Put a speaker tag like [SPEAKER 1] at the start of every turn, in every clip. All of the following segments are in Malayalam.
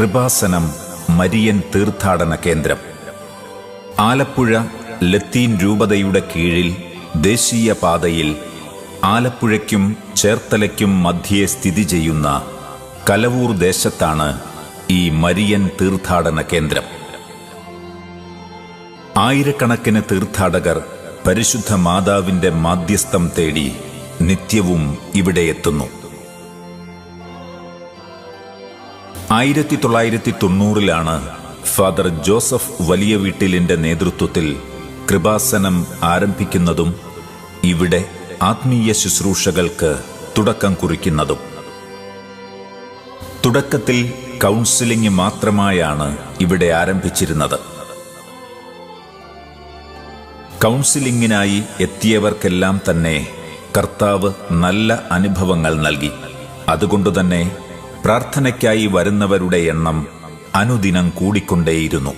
[SPEAKER 1] കൃപാസനം മരിയൻ തീർത്ഥാടന കേന്ദ്രം. ആലപ്പുഴ ലത്തീൻ രൂപതയുടെ കീഴിൽ ദേശീയ പാതയിൽ ആലപ്പുഴയ്ക്കും ചേർത്തലയ്ക്കും മധ്യേ സ്ഥിതി ചെയ്യുന്ന കലവൂർ ദേശത്താണ് ഈ മരിയൻ തീർത്ഥാടന കേന്ദ്രം. ആയിരക്കണക്കിന് തീർത്ഥാടകർ പരിശുദ്ധ മാതാവിന്റെ മാധ്യസ്ഥം തേടി നിത്യവും ഇവിടെ എത്തുന്നു. 1990 ഫാദർ ജോസഫ് വലിയ വീട്ടിലിന്റെ നേതൃത്വത്തിൽ കൃപാസനം ആരംഭിക്കുന്നതും ഇവിടെ ആത്മീയ ശുശ്രൂഷകൾക്ക് തുടക്കം കുറിക്കുന്നതും. തുടക്കത്തിൽ കൗൺസിലിംഗ് മാത്രമായാണ് ഇവിടെ ആരംഭിച്ചിരുന്നത്. കൗൺസിലിംഗിനായി എത്തിയവർക്കെല്ലാം തന്നെ കർത്താവ് നല്ല അനുഭവങ്ങൾ നൽകി. അതുകൊണ്ടുതന്നെ പ്രാർത്ഥനയ്ക്കായി വരുന്നവരുടെ എണ്ണം അനുദിനം കൂടിക്കൊണ്ടേയിരുന്നു.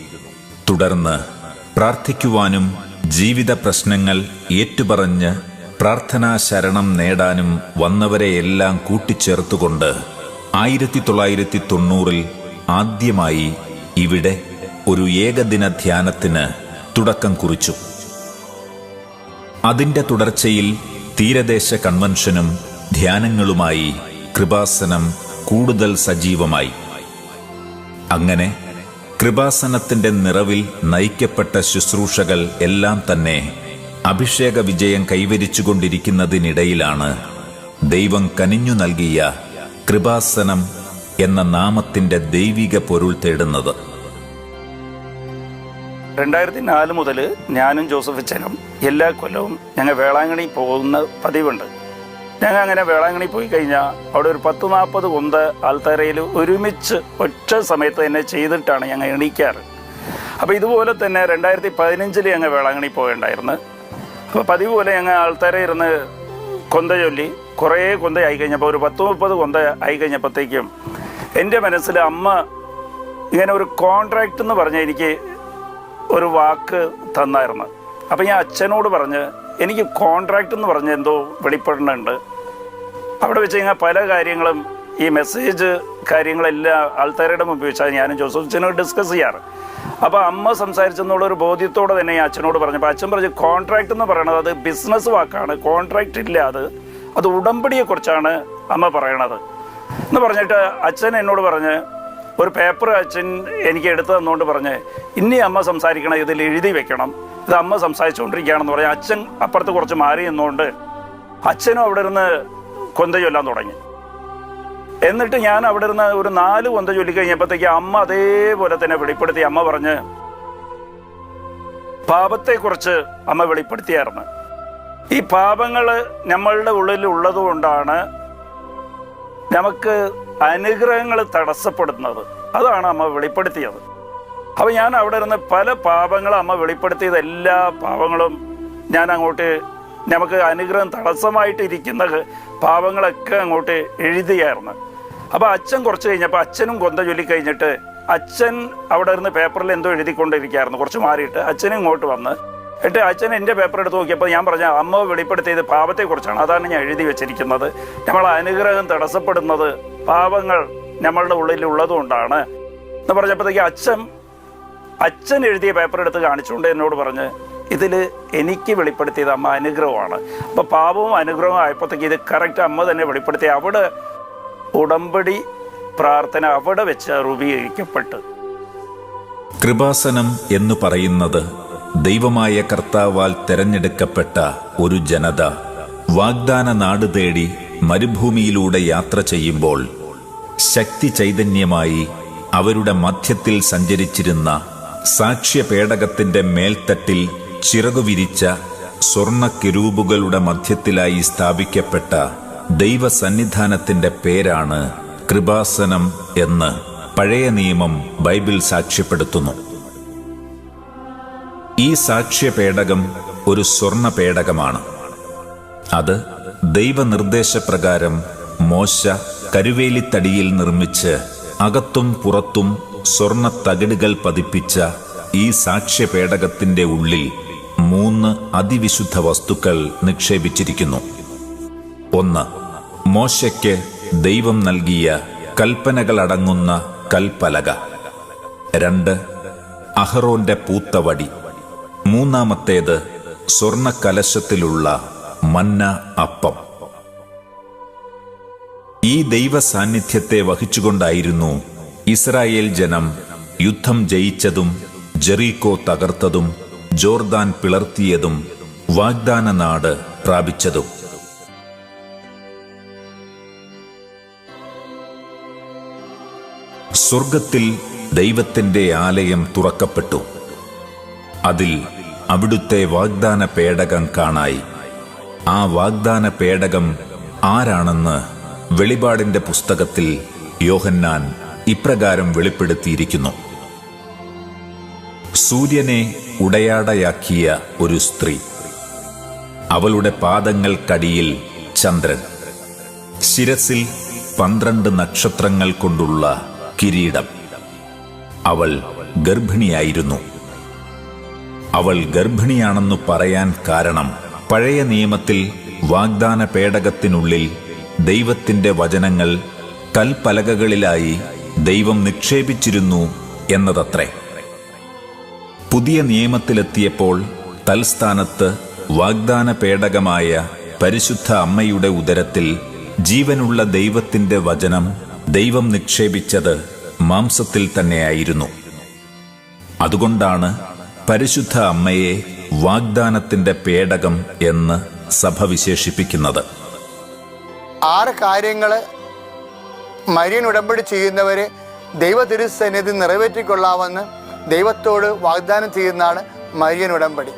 [SPEAKER 1] തുടർന്ന് പ്രാർത്ഥിക്കുവാനും ജീവിത പ്രശ്നങ്ങൾ ഏറ്റുപറഞ്ഞ് പ്രാർത്ഥനാ ശരണം നേടാനും വന്നവരെയെല്ലാം കൂട്ടിച്ചേർത്തുകൊണ്ട് 1990 ആദ്യമായി ഇവിടെ ഒരു ഏകദിന ധ്യാനത്തിന് തുടക്കം കുറിച്ചു. അതിന്റെ തുടർച്ചയിൽ തീരദേശ കൺവെൻഷനും ധ്യാനങ്ങളുമായി കൃപാസനം കൂടുതൽ സജീവമായി. അങ്ങനെ കൃപാസനത്തിന്റെ നിറവിൽ നയിക്കപ്പെട്ട ശുശ്രൂഷകൾ എല്ലാം തന്നെ അഭിഷേക വിജയം കൈവരിച്ചുകൊണ്ടിരിക്കുന്നതിനിടയിലാണ് ദൈവം കനിഞ്ഞു നൽകിയ കൃപാസനം എന്ന നാമത്തിന്റെ ദൈവിക പൊരുൾ തേടുന്നത്.
[SPEAKER 2] 2004 മുതൽ ഞാനും ജോസഫച്ചനും എല്ലാ കൊല്ലവും ഞങ്ങൾ വേളാങ്കണ്ണി പോകുന്ന പതിവുണ്ട്. ഞങ്ങൾ അങ്ങനെ വേളാങ്കണ്ണി പോയി കഴിഞ്ഞാൽ അവിടെ ഒരു 10-40 കൊന്ത ആൾത്തറയിൽ ഒരുമിച്ച് ഒറ്റ സമയത്ത് തന്നെ ചെയ്തിട്ടാണ് ഞങ്ങൾ എണീക്കാറ്. അപ്പോൾ ഇതുപോലെ തന്നെ 2015 ഞങ്ങൾ വേളാങ്കണ്ണി പോകേണ്ടായിരുന്നു. അപ്പോൾ പതിവ് പോലെ ഞങ്ങൾ ആൾത്തറ ഇരുന്ന് കൊന്ത ചൊല്ലി കുറേ കൊന്ത ആയി കഴിഞ്ഞപ്പോൾ ഒരു 10-30 കൊന്ത ആയി കഴിഞ്ഞപ്പോഴത്തേക്കും എൻ്റെ മനസ്സിൽ അമ്മ ഇങ്ങനെ ഒരു കോൺട്രാക്റ്റ് എന്ന് പറഞ്ഞ് എനിക്ക് ഒരു വാക്ക് തന്നായിരുന്നു. അപ്പം ഞാൻ അച്ഛനോട് പറഞ്ഞ് എനിക്ക് കോൺട്രാക്റ്റ് എന്ന് പറഞ്ഞ് എന്തോ വെളിപ്പെടുന്നുണ്ട്. അവിടെ വെച്ച് കഴിഞ്ഞാൽ പല കാര്യങ്ങളും ഈ മെസ്സേജ് കാര്യങ്ങളെല്ലാം ആൾത്താരുടെ മുമ്പ് വെച്ചാൽ ഞാനും ജോസഫച്ചനോട് ഡിസ്കസ് ചെയ്യാറ്. അപ്പോൾ അമ്മ സംസാരിച്ചെന്നുള്ളൊരു ബോധ്യത്തോടെ തന്നെ ഞാൻ അച്ഛനോട് പറഞ്ഞപ്പോൾ അച്ഛൻ പറഞ്ഞു കോൺട്രാക്റ്റ് എന്ന് പറയണത് അത് ബിസിനസ് വാക്കാണ്, കോൺട്രാക്റ്റ് ഇല്ല, അത് ഉടമ്പടിയെക്കുറിച്ചാണ് അമ്മ പറയണത് എന്ന് പറഞ്ഞിട്ട് അച്ഛൻ എന്നോട് പറഞ്ഞ് ഒരു പേപ്പർ അച്ഛൻ എനിക്ക് എടുത്തു തന്നുകൊണ്ട് പറഞ്ഞ് ഇനി അമ്മ സംസാരിക്കണം, ഇതിൽ എഴുതി വെക്കണം, ഇത് അമ്മ സംസാരിച്ചുകൊണ്ടിരിക്കുകയാണെന്ന് പറഞ്ഞ് അച്ഛൻ അപ്പുറത്ത് കുറച്ച് മാറി നിന്നുകൊണ്ട് അച്ഛനും അവിടെ ഇരുന്ന് കൊന്ത ചൊല്ലാൻ തുടങ്ങി. എന്നിട്ട് ഞാൻ അവിടെ ഇരുന്ന് ഒരു 4 കൊന്ത ചൊല്ലിക്കഴിഞ്ഞപ്പോഴത്തേക്ക് അമ്മ അതേപോലെ തന്നെ വെളിപ്പെടുത്തി. അമ്മ പറഞ്ഞ് പാപത്തെക്കുറിച്ച് അമ്മ വെളിപ്പെടുത്തിയായിരുന്നു. ഈ പാപങ്ങൾ നമ്മളുടെ ഉള്ളിൽ ഉള്ളതുകൊണ്ടാണ് നമുക്ക് അനുഗ്രഹങ്ങൾ തടസ്സപ്പെടുന്നത്. അതാണ് അമ്മ വെളിപ്പെടുത്തിയത്. അപ്പോൾ ഞാൻ അവിടെ ഇരുന്ന് പല പാപങ്ങളും അമ്മ വെളിപ്പെടുത്തിയത് എല്ലാ പാപങ്ങളും ഞാൻ അങ്ങോട്ട് നമുക്ക് അനുഗ്രഹം തടസ്സമായിട്ടിരിക്കുന്ന പാപങ്ങളൊക്കെ അങ്ങോട്ട് എഴുതിയായിരുന്നു. അപ്പോൾ അച്ഛൻ കുറച്ച് കഴിഞ്ഞപ്പോൾ അച്ഛനും കൊന്ത ചൊല്ലിക്കഴിഞ്ഞിട്ട് അച്ഛൻ അവിടെ ഇരുന്ന് പേപ്പറിൽ എന്തോ എഴുതിക്കൊണ്ടിരിക്കുകയായിരുന്നു. കുറച്ച് മാറിയിട്ട് അച്ഛനും ഇങ്ങോട്ട് വന്ന് എന്നിട്ട് അച്ഛൻ എൻ്റെ പേപ്പർ എടുത്ത് നോക്കിയപ്പോൾ ഞാൻ പറഞ്ഞ അമ്മ വെളിപ്പെടുത്തിയത് പാപത്തെക്കുറിച്ചാണ്, അതാണ് ഞാൻ എഴുതി വെച്ചിരിക്കുന്നത്. നമ്മളെ അനുഗ്രഹം തടസ്സപ്പെടുന്നത് പാപങ്ങൾ നമ്മളുടെ ഉള്ളിൽ ഉള്ളതുകൊണ്ടാണ് എന്ന് പറഞ്ഞപ്പോഴത്തേക്ക് അച്ഛൻ എഴുതിയ പേപ്പർ എടുത്ത് കാണിച്ചുകൊണ്ട് എന്നോട് പറഞ്ഞ് ഇതിൽ എനിക്ക് വെളിപ്പെടുത്തിയത് അമ്മ അനുഗ്രഹമാണ്. അപ്പോൾ പാപവും അനുഗ്രഹവും ആയപ്പോഴത്തേക്ക് ഇത് കറക്റ്റ് അമ്മ തന്നെ വെളിപ്പെടുത്തി. അവിടെ ഉടമ്പടി പ്രാർത്ഥന അവിടെ വെച്ച് രൂപീകരിക്കപ്പെട്ടു.
[SPEAKER 1] കൃപാസനം എന്ന് പറയുന്നത് ദൈവമായ കർത്താവാൽ തെരഞ്ഞെടുക്കപ്പെട്ട ഒരു ജനത വാഗ്ദാന നാട് തേടി മരുഭൂമിയിലൂടെ യാത്ര ചെയ്യുമ്പോൾ ശക്തി ചൈതന്യമായി അവരുടെ മധ്യത്തിൽ സഞ്ചരിച്ചിരുന്ന സാക്ഷ്യപേടകത്തിന്റെ മേൽത്തട്ടിൽ ചിറകുവിരിച്ച സ്വർണ്ണ കിരൂബുകളുടെ മധ്യത്തിലായി സ്ഥാപിക്കപ്പെട്ട ദൈവസന്നിധാനത്തിന്റെ പേരാണ് കൃപാസനം എന്ന് പഴയ നിയമം ബൈബിൾ സാക്ഷ്യപ്പെടുത്തുന്നു. ഈ സാക്ഷ്യപേടകം ഒരു സ്വർണ്ണ പേടകമാണ്. അത് ദൈവനിർദ്ദേശപ്രകാരം മോശ കരുവേലിത്തടിയിൽ നിർമ്മിച്ച് അകത്തും പുറത്തും സ്വർണ്ണ തകിടുകൾ പതിപ്പിച്ച ഈ സാക്ഷ്യപേടകത്തിന്റെ ഉള്ളിൽ 3 അതിവിശുദ്ധ വസ്തുക്കൾ നിക്ഷേപിച്ചിരിക്കുന്നു. 1. മോശയ്ക്ക് ദൈവം നൽകിയ കൽപ്പനകളടങ്ങുന്ന കൽപ്പലക. 2 അഹറോന്റെ പൂത്തവടി. 3 സ്വർണ്ണ കലശത്തിലുള്ള മന്ന അപ്പം. ഈ ദൈവ സാന്നിധ്യത്തെ വഹിച്ചുകൊണ്ടായിരുന്നു ഇസ്രായേൽ ജനം യുദ്ധം ജയിച്ചതും ജെറീക്കോ തകർത്തതും ജോർദാൻ പിളർത്തിയതും വാഗ്ദാന നാട് പ്രാപിച്ചതും. സ്വർഗത്തിൽ ദൈവത്തിന്റെ ആലയം തുറക്കപ്പെട്ടു. അതിൽ അവിടുത്തെ വാഗ്ദാന പേടകം കാണായി. ആ വാഗ്ദാന പേടകം ആരാണെന്ന് വെളിപാടിന്റെ പുസ്തകത്തിൽ യോഹന്നാൻ ഇപ്രകാരം വെളിപ്പെടുത്തിയിരിക്കുന്നു. സൂര്യനെ ഉടയാടയാക്കിയ ഒരു സ്ത്രീ, അവളുടെ പാദങ്ങൾക്കടിയിൽ ചന്ദ്രൻ, ശിരസിൽ 12 നക്ഷത്രങ്ങൾ കൊണ്ടുള്ള കിരീടം. അവൾ ഗർഭിണിയായിരുന്നു. അവൾ ഗർഭിണിയാണെന്നു പറയാൻ കാരണം പഴയ നിയമത്തിൽ വാഗ്ദാന പേടകത്തിനുള്ളിൽ ദൈവത്തിന്റെ വചനങ്ങൾ കൽപ്പലകകളിലായി ദൈവം നിക്ഷേപിച്ചിരുന്നു എന്നതത്രേ. പുതിയ നിയമത്തിലെത്തിയപ്പോൾ തൽസ്ഥാനത്ത് വാഗ്ദാന പേടകമായ പരിശുദ്ധ അമ്മയുടെ ഉദരത്തിൽ ജീവനുള്ള ദൈവത്തിന്റെ വചനം ദൈവം നിക്ഷേപിച്ചത് മാംസത്തിൽ തന്നെയായിരുന്നു. അതുകൊണ്ടാണ് പരിശുദ്ധ അമ്മയെ വാഗ്ദാനത്തിന്റെ പേടകം എന്ന് സഭ വിശേഷിപ്പിക്കുന്നത്.
[SPEAKER 3] 6 കാര്യങ്ങൾ മരിയൻ ഉടമ്പടി ചെയ്യുന്നവരെ ദൈവ തിരുസന്നിധി നിറവേറ്റിക്കൊള്ളാമെന്ന് ദൈവത്തോട് വാഗ്ദാനം ചെയ്യുന്നതാണ് മരിയൻ ഉടമ്പടി.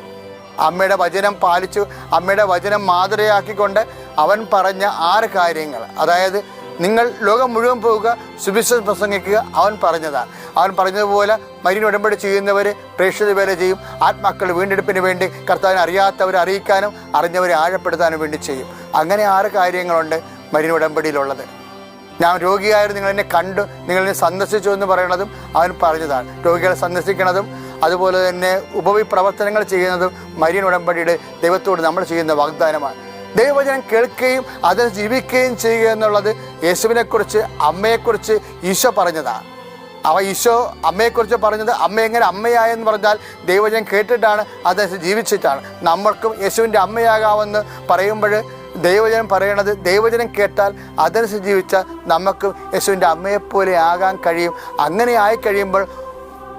[SPEAKER 3] അമ്മയുടെ വചനം പാലിച്ചു, അമ്മയുടെ വചനം മാതൃകയാക്കിക്കൊണ്ട് അവൻ പറഞ്ഞ 6 കാര്യങ്ങൾ, അതായത് നിങ്ങൾ ലോകം മുഴുവൻ പോവുക, സുവിശേഷം പ്രസംഗിക്കുക, അവൻ പറഞ്ഞതാണ്. അവൻ പറഞ്ഞതുപോലെ മരിയൻ ഉടമ്പടി ചെയ്യുന്നവർ പ്രേക്ഷിത വേല ചെയ്യും. ആത്മാക്കൾ വീണ്ടെടുപ്പിന് വേണ്ടി കർത്താവിനെ അറിയാത്തവരെ അറിയിക്കാനും അറിഞ്ഞവരെ ആഴപ്പെടുത്താനും വേണ്ടി ചെയ്യും. അങ്ങനെ 6 കാര്യങ്ങളുണ്ട് മരിയൻ ഉടമ്പടിയിലുള്ളത്. ഞാൻ രോഗിയായിരുന്നു, നിങ്ങളെന്നെ കണ്ടു, നിങ്ങളെന്നെ സന്ദർശിച്ചു എന്ന് പറയുന്നതും അവൻ പറഞ്ഞതാണ്. രോഗികളെ സന്ദർശിക്കുന്നതും അതുപോലെ തന്നെ ഉപവിപ്രവർത്തനങ്ങൾ ചെയ്യുന്നതും മരിയൻ ഉടമ്പടിയുടെ ദൈവത്തോട് നമ്മൾ ചെയ്യുന്ന വാഗ്ദാനമാണ്. ദൈവവചനം കേൾക്കുകയും അതിനെ ജീവിക്കുകയും ചെയ്യുക എന്നുള്ളത് യേശുവിനെക്കുറിച്ച്, അമ്മയെക്കുറിച്ച് ഈശോ പറഞ്ഞതാണ്. ഈശോ അമ്മയെക്കുറിച്ച് പറഞ്ഞത് അമ്മ എങ്ങനെ അമ്മയായെന്ന് പറഞ്ഞാൽ ദൈവവചനം കേട്ടിട്ടാണ്, അതനുസരിച്ച് ജീവിച്ചിട്ടാണ്. നമ്മൾക്കും യേശുവിൻ്റെ അമ്മയാകാമെന്ന് പറയുമ്പോൾ ദൈവവചനം പറയണത് ദൈവവചനം കേട്ടാൽ അതനുസരിച്ച് ജീവിച്ചാൽ നമുക്ക് യേശുവിൻ്റെ അമ്മയെപ്പോലെ ആകാൻ കഴിയും. അങ്ങനെ ആയി കഴിയുമ്പോൾ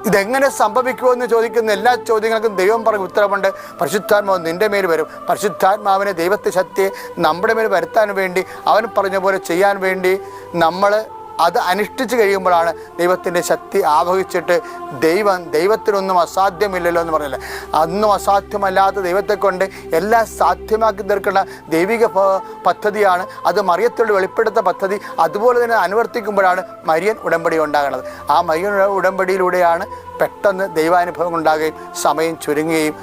[SPEAKER 3] ഇതെങ്ങനെ സംഭവിക്കുമെന്ന് ചോദിക്കുന്ന എല്ലാ ചോദ്യങ്ങൾക്കും ദൈവം പറഞ്ഞ ഉത്തരവുണ്ട്. പരിശുദ്ധാത്മാവ് നിൻ്റെ മേൽ വരും. പരിശുദ്ധാത്മാവിനെ, ദൈവത്തെ ശക്തിയെ നമ്മുടെ മേൽ വരുത്താൻ വേണ്ടി, അവൻ പറഞ്ഞ പോലെ ചെയ്യാൻ വേണ്ടി നമ്മൾ അത് അനുഷ്ഠിച്ച് കഴിയുമ്പോഴാണ് ദൈവത്തിൻ്റെ ശക്തി ആവഹിച്ചിട്ട് ദൈവത്തിനൊന്നും അസാധ്യമില്ലല്ലോ എന്ന് പറഞ്ഞില്ല. അന്നും അസാധ്യമല്ലാത്ത ദൈവത്തെ കൊണ്ട് എല്ലാം സാധ്യമാക്കി തീർക്കുന്ന ദൈവിക പദ്ധതിയാണ് അത്. മറിയത്തോട് വെളിപ്പെടുത്ത പദ്ധതി അതുപോലെ തന്നെ അനുവർത്തിക്കുമ്പോഴാണ് മരിയൻ ഉടമ്പടി ഉണ്ടാകുന്നത്. ആ മരിയൻ ഉടമ്പടിയിലൂടെയാണ് പെട്ടെന്ന് ദൈവാനുഭവം ഉണ്ടാകുകയും സമയം ചുരുങ്ങുകയും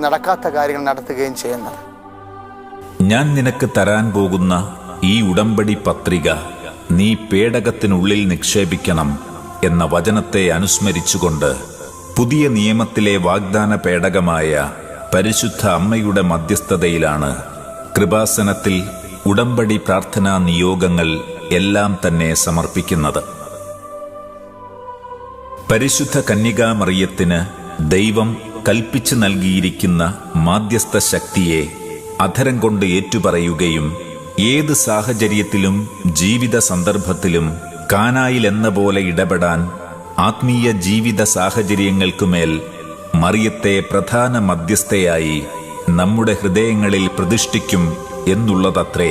[SPEAKER 3] നടക്കാത്ത കാര്യങ്ങൾ നടത്തുകയും ചെയ്യുന്നത്.
[SPEAKER 1] ഞാൻ നിനക്ക് തരാൻ പോകുന്ന ഈ ഉടമ്പടി പത്രിക നീ പേടകത്തിനുള്ളിൽ നിക്ഷേപിക്കണം എന്ന വചനത്തെ അനുസ്മരിച്ചുകൊണ്ട് പുതിയ നിയമത്തിലെ വാഗ്ദാന പേടകമായ പരിശുദ്ധ അമ്മയുടെ മധ്യസ്ഥതയിലാണ് കൃപാസനത്തിൽ ഉടമ്പടി പ്രാർത്ഥനാ നിയോഗങ്ങൾ എല്ലാം തന്നെ സമർപ്പിക്കുന്നത്. പരിശുദ്ധ കന്യകാമറിയത്തിന് ദൈവം കൽപ്പിച്ചു നൽകിയിരിക്കുന്ന മാധ്യസ്ഥ ശക്തിയെ അധരം കൊണ്ട് ഏറ്റുപറയുകയും ഏത് സാഹചര്യത്തിലും ജീവിത സന്ദർഭത്തിലും കാനായിൽ എന്ന പോലെ ഇടപെടാൻ ആത്മീയ ജീവിത സാഹചര്യങ്ങൾക്കുമേൽ മറിയത്തെ പ്രധാന മധ്യസ്ഥയായി നമ്മുടെ ഹൃദയങ്ങളിൽ പ്രതിഷ്ഠിക്കും എന്നുള്ളതത്രേ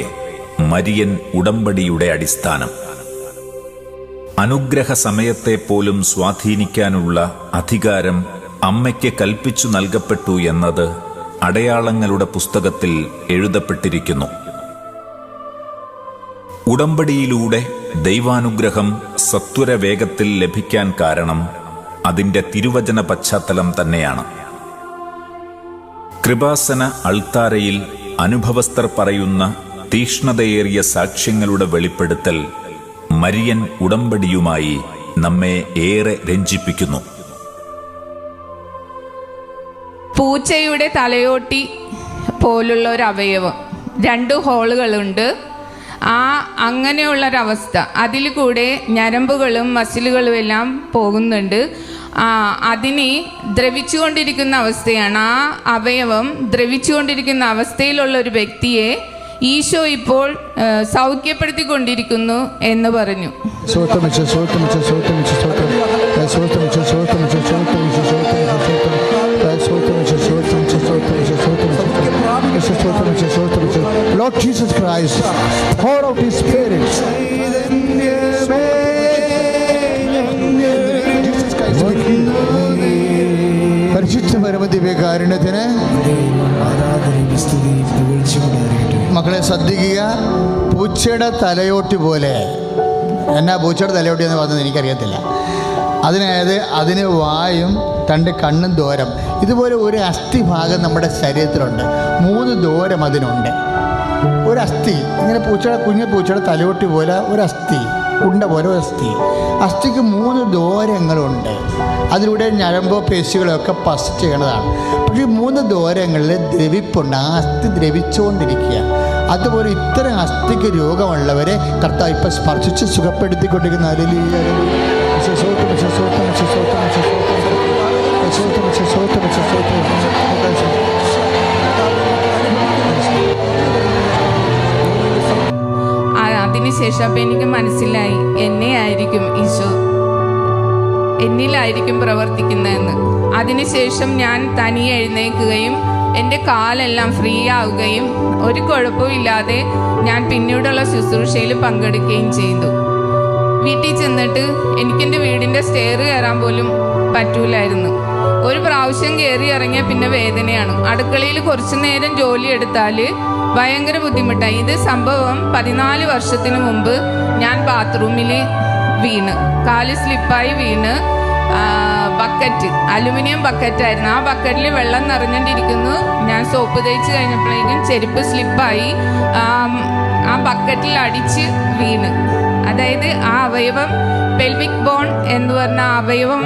[SPEAKER 1] മരിയൻ ഉടമ്പടിയുടെ അടിസ്ഥാനം. അനുഗ്രഹ സമയത്തെപ്പോലും സ്വാധീനിക്കാനുള്ള അധികാരം അമ്മയ്ക്ക് കൽപ്പിച്ചു നൽകപ്പെട്ടു എന്നത് അടയാളങ്ങളുടെ പുസ്തകത്തിൽ എഴുതപ്പെട്ടിരിക്കുന്നു. ഉടമ്പടിയിലൂടെ ദൈവാനുഗ്രഹം സത്വര വേഗത്തിൽ ലഭിക്കാൻ കാരണം അതിൻ്റെ തിരുവചന പശ്ചാത്തലം തന്നെയാണ്. കൃപാസന അൾത്താരയിൽ അനുഭവസ്ഥർ പറയുന്ന തീക്ഷ്ണതയേറിയ സാക്ഷ്യങ്ങളുടെ വെളിപ്പെടുത്തൽ മരിയൻ ഉടമ്പടിയുമായി നമ്മെ ഏറെ രഞ്ജിപ്പിക്കുന്നു.
[SPEAKER 4] പൂച്ചയുടെ തലയോട്ടി പോലുള്ള ഒരു അവയവം, 2 ഹോളുകളുണ്ട്. അങ്ങനെയുള്ളൊരവസ്ഥ. അതിൽ കൂടെ ഞരമ്പുകളും മസിലുകളും എല്ലാം പോകുന്നുണ്ട്. അതിനെ ദ്രവിച്ചുകൊണ്ടിരിക്കുന്ന അവസ്ഥയാണ്. ആ അവയവം ദ്രവിച്ചുകൊണ്ടിരിക്കുന്ന അവസ്ഥയിലുള്ള ഒരു വ്യക്തിയെ ഈശോ ഇപ്പോൾ സൗഖ്യപ്പെടുത്തിക്കൊണ്ടിരിക്കുന്നു എന്ന് പറഞ്ഞു.
[SPEAKER 5] Lord Jesus Christ, pour out His Spirit. പരിശുദ്ധ പരമദിവ്യകാരുണ്യത്തിന് മക്കളെ ശ്രദ്ധിക്കുക. പൂച്ചയുടെ തലയോട്ടി പോലെ, എന്നാ പൂച്ചയുടെ തലയോട്ടി എന്ന് പറഞ്ഞത് എനിക്കറിയത്തില്ല. അതിന് വായും 2 കണ്ണും ദൂരം. ഇതുപോലെ ഒരു അസ്ഥി ഭാഗം നമ്മുടെ ശരീരത്തിലുണ്ട്. 3 ദൂരം അതിനുണ്ട്. ഒരു അസ്ഥി ഇങ്ങനെ കുഞ്ഞു പൂച്ചയുടെ തലയോട്ടി പോലെ ഒരു അസ്ഥി, ഉണ്ട പോലെ ഒരു അസ്ഥിക്ക് 3 ദൂരങ്ങളുണ്ട്. അതിലൂടെ ഞരമ്പോ പേശികളൊക്കെ പസ് ചെയ്യണതാണ്. പക്ഷേ 3 ദൂരങ്ങളിൽ ദ്രവിപ്പുണ്ട്. ആ അസ്ഥി ദ്രവിച്ചുകൊണ്ടിരിക്കുക. അതുപോലെ ഇത്തരം അസ്ഥിക്ക് രോഗമുള്ളവരെ കർത്താവ് ഇപ്പം സ്പർശിച്ച് സുഖപ്പെടുത്തിക്കൊണ്ടിരിക്കുന്ന
[SPEAKER 4] അതിനുശേഷം അപ്പം എനിക്ക് മനസ്സിലായി, എന്നിലായിരിക്കും പ്രവർത്തിക്കുന്നതെന്ന്. അതിനുശേഷം ഞാൻ തനിയെ എഴുന്നേൽക്കുകയും എൻ്റെ കാലെല്ലാം ഫ്രീ ആവുകയും ഒരു കുഴപ്പമില്ലാതെ ഞാൻ പിന്നീടുള്ള ശുശ്രൂഷയിൽ പങ്കെടുക്കുകയും ചെയ്തു. വീട്ടിൽ ചെന്നിട്ട് എനിക്കെൻ്റെ വീടിൻ്റെ സ്റ്റെയർ കയറാൻ പോലും പറ്റൂലായിരുന്നു. ഒരു പ്രാവശ്യം കയറി ഇറങ്ങിയ പിന്നെ വേദനയാണ്. അടുക്കളയിൽ കുറച്ചു നേരം ജോലി എടുത്താൽ ഭയങ്കര ബുദ്ധിമുട്ടായി. ഇത് സംഭവം 14 വർഷത്തിന് മുമ്പ് ഞാൻ ബാത്റൂമിൽ വീണ്, കാല് സ്ലിപ്പായി വീണ്. ബക്കറ്റ്, അലുമിനിയം ബക്കറ്റായിരുന്നു. ആ ബക്കറ്റിൽ വെള്ളം നിറഞ്ഞിട്ടിരിക്കുന്നു. ഞാൻ സോപ്പ് തേച്ച് കഴിഞ്ഞപ്പോഴേക്കും ചെരുപ്പ് സ്ലിപ്പായി ആ ബക്കറ്റിൽ അടിച്ച് വീണ്. അതായത് ആ അവയവം, പെൽവിക് ബോൺ എന്ന് പറഞ്ഞ അവയവം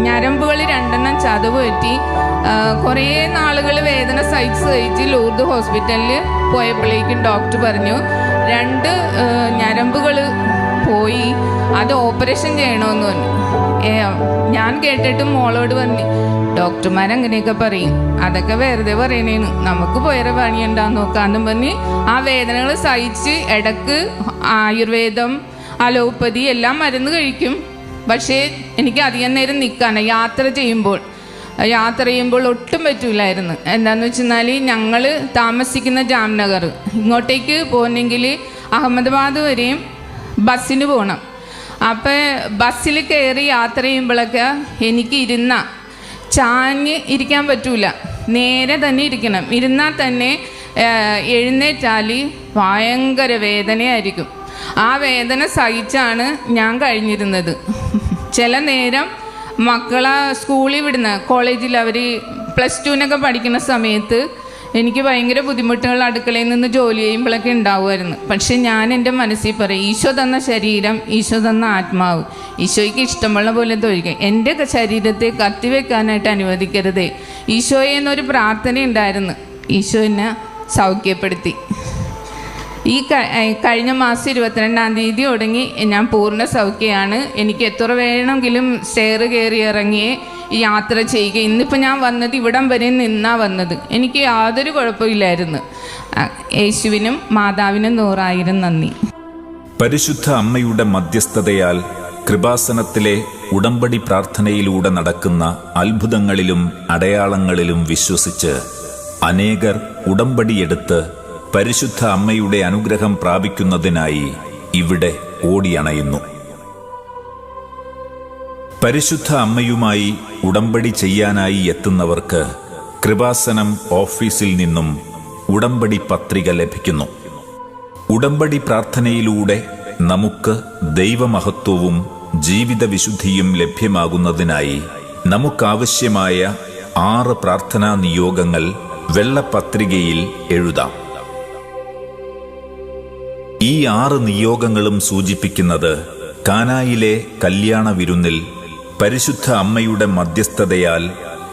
[SPEAKER 4] ഞരമ്പുകൾ 2 ചതവ് പറ്റി. കുറേ നാളുകൾ വേദന സഹിച്ച് ലൂർദ് ഹോസ്പിറ്റലിൽ പോയപ്പോഴേക്കും ഡോക്ടർ പറഞ്ഞു 2 ഞരമ്പുകൾ പോയി, അത് ഓപ്പറേഷൻ ചെയ്യണമെന്ന് പറഞ്ഞു. ഞാൻ കേട്ടിട്ട് മോളോട് പറഞ്ഞു, ഡോക്ടർമാരങ്ങനെയൊക്കെ പറയും, അതൊക്കെ വെറുതെ പറയണേന്ന്, നമുക്ക് പോയറെ പണിയുണ്ടാന്ന് നോക്കാന്നും പറഞ്ഞ് ആ വേദനകൾ സഹിച്ച് ഇടക്ക് ആയുർവേദം, അലോപ്പതി എല്ലാം മരുന്ന് കഴിക്കും. പക്ഷേ എനിക്ക് അധികം നേരം നിൽക്കാൻ യാത്ര ചെയ്യുമ്പോൾ ഒട്ടും പറ്റൂലായിരുന്നു. എന്താണെന്ന് വെച്ചെന്നാൽ ഞങ്ങൾ താമസിക്കുന്ന ജാംനഗർ, ഇങ്ങോട്ടേക്ക് പോകുന്നെങ്കിൽ അഹമ്മദാബാദ് വരെയും ബസ്സിന് പോകണം. അപ്പോൾ ബസ്സിൽ കയറി യാത്ര ചെയ്യുമ്പോഴൊക്കെ എനിക്ക് ചാഞ്ഞ് ഇരിക്കാൻ പറ്റൂല, നേരെ തന്നെ ഇരിക്കണം. ഇരുന്നാൽ തന്നെ എഴുന്നേറ്റാൽ ഭയങ്കര വേദനയായിരിക്കും. ആ വേദന സഹിച്ചാണ് ഞാൻ കഴിഞ്ഞിരുന്നത്. ചില നേരം മക്കളെ സ്കൂളിൽ വിടുന്ന, കോളേജിൽ അവർ +2 പഠിക്കുന്ന സമയത്ത് എനിക്ക് ഭയങ്കര ബുദ്ധിമുട്ടുകൾ അടുക്കളയിൽ നിന്ന് ജോലി ചെയ്യുമ്പോഴൊക്കെ ഉണ്ടാവുമായിരുന്നു. പക്ഷെ ഞാൻ എൻ്റെ മനസ്സിൽ പറയും, ഈശോ തന്ന ശരീരം, ഈശോ തന്ന ആത്മാവ്, ഈശോയ്ക്ക് ഇഷ്ടമുള്ള പോലെ തൊഴിക്കുക, എൻ്റെ ശരീരത്തെ കത്തിവെക്കാനായിട്ട് അനുവദിക്കരുതേ. ഈശോയെ എന്നൊരു പ്രാർത്ഥന ഉണ്ടായിരുന്നു. ഈശോ എന്നെ സൗഖ്യപ്പെടുത്തി. ഈ കഴിഞ്ഞ മാസം 22-ാം തീയതി തുടങ്ങി ഞാൻ പൂർണ്ണ സൗഖ്യമാണ്. എനിക്ക് എത്ര വേണമെങ്കിലും സ്റ്റെയർ കയറി ഇറങ്ങിയേ യാത്ര ചെയ്യുക. ഇന്നിപ്പോൾ ഞാൻ വന്നത് ഇവിടം വരെ നിന്നാ വന്നത്. എനിക്ക് യാതൊരു കുഴപ്പമില്ലായിരുന്നു. യേശുവിനും മാതാവിനും 100,000 നന്ദി.
[SPEAKER 1] പരിശുദ്ധ അമ്മയുടെ മധ്യസ്ഥതയാൽ കൃപാസനത്തിലെ ഉടമ്പടി പ്രാർത്ഥനയിലൂടെ നടക്കുന്ന അത്ഭുതങ്ങളിലും അടയാളങ്ങളിലും വിശ്വസിച്ച് അനേകർ ഉടമ്പടിയെടുത്ത് പരിശുദ്ധ അമ്മയുടെ അനുഗ്രഹം പ്രാപിക്കുന്നതിനായി ഇവിടെ ഓടിയണയുന്നു. പരിശുദ്ധ അമ്മയുമായി ഉടമ്പടി ചെയ്യാനായി എത്തുന്നവർക്ക് കൃപാസനം ഓഫീസിൽ നിന്നും ഉടമ്പടി പത്രിക ലഭിക്കുന്നു. ഉടമ്പടി പ്രാർത്ഥനയിലൂടെ നമുക്ക് ദൈവമഹത്വവും ജീവിത വിശുദ്ധിയും ലഭ്യമാകുന്നതിനായി നമുക്കാവശ്യമായ 6 പ്രാർത്ഥനാ നിയോഗങ്ങൾ വെള്ളപ്പത്രികയിൽ എഴുതാം. ഈ 6 നിയോഗങ്ങളും സൂചിപ്പിക്കുന്നത് കാനായിലെ കല്യാണ വിരുന്നിൽ പരിശുദ്ധ അമ്മയുടെ മധ്യസ്ഥതയാൽ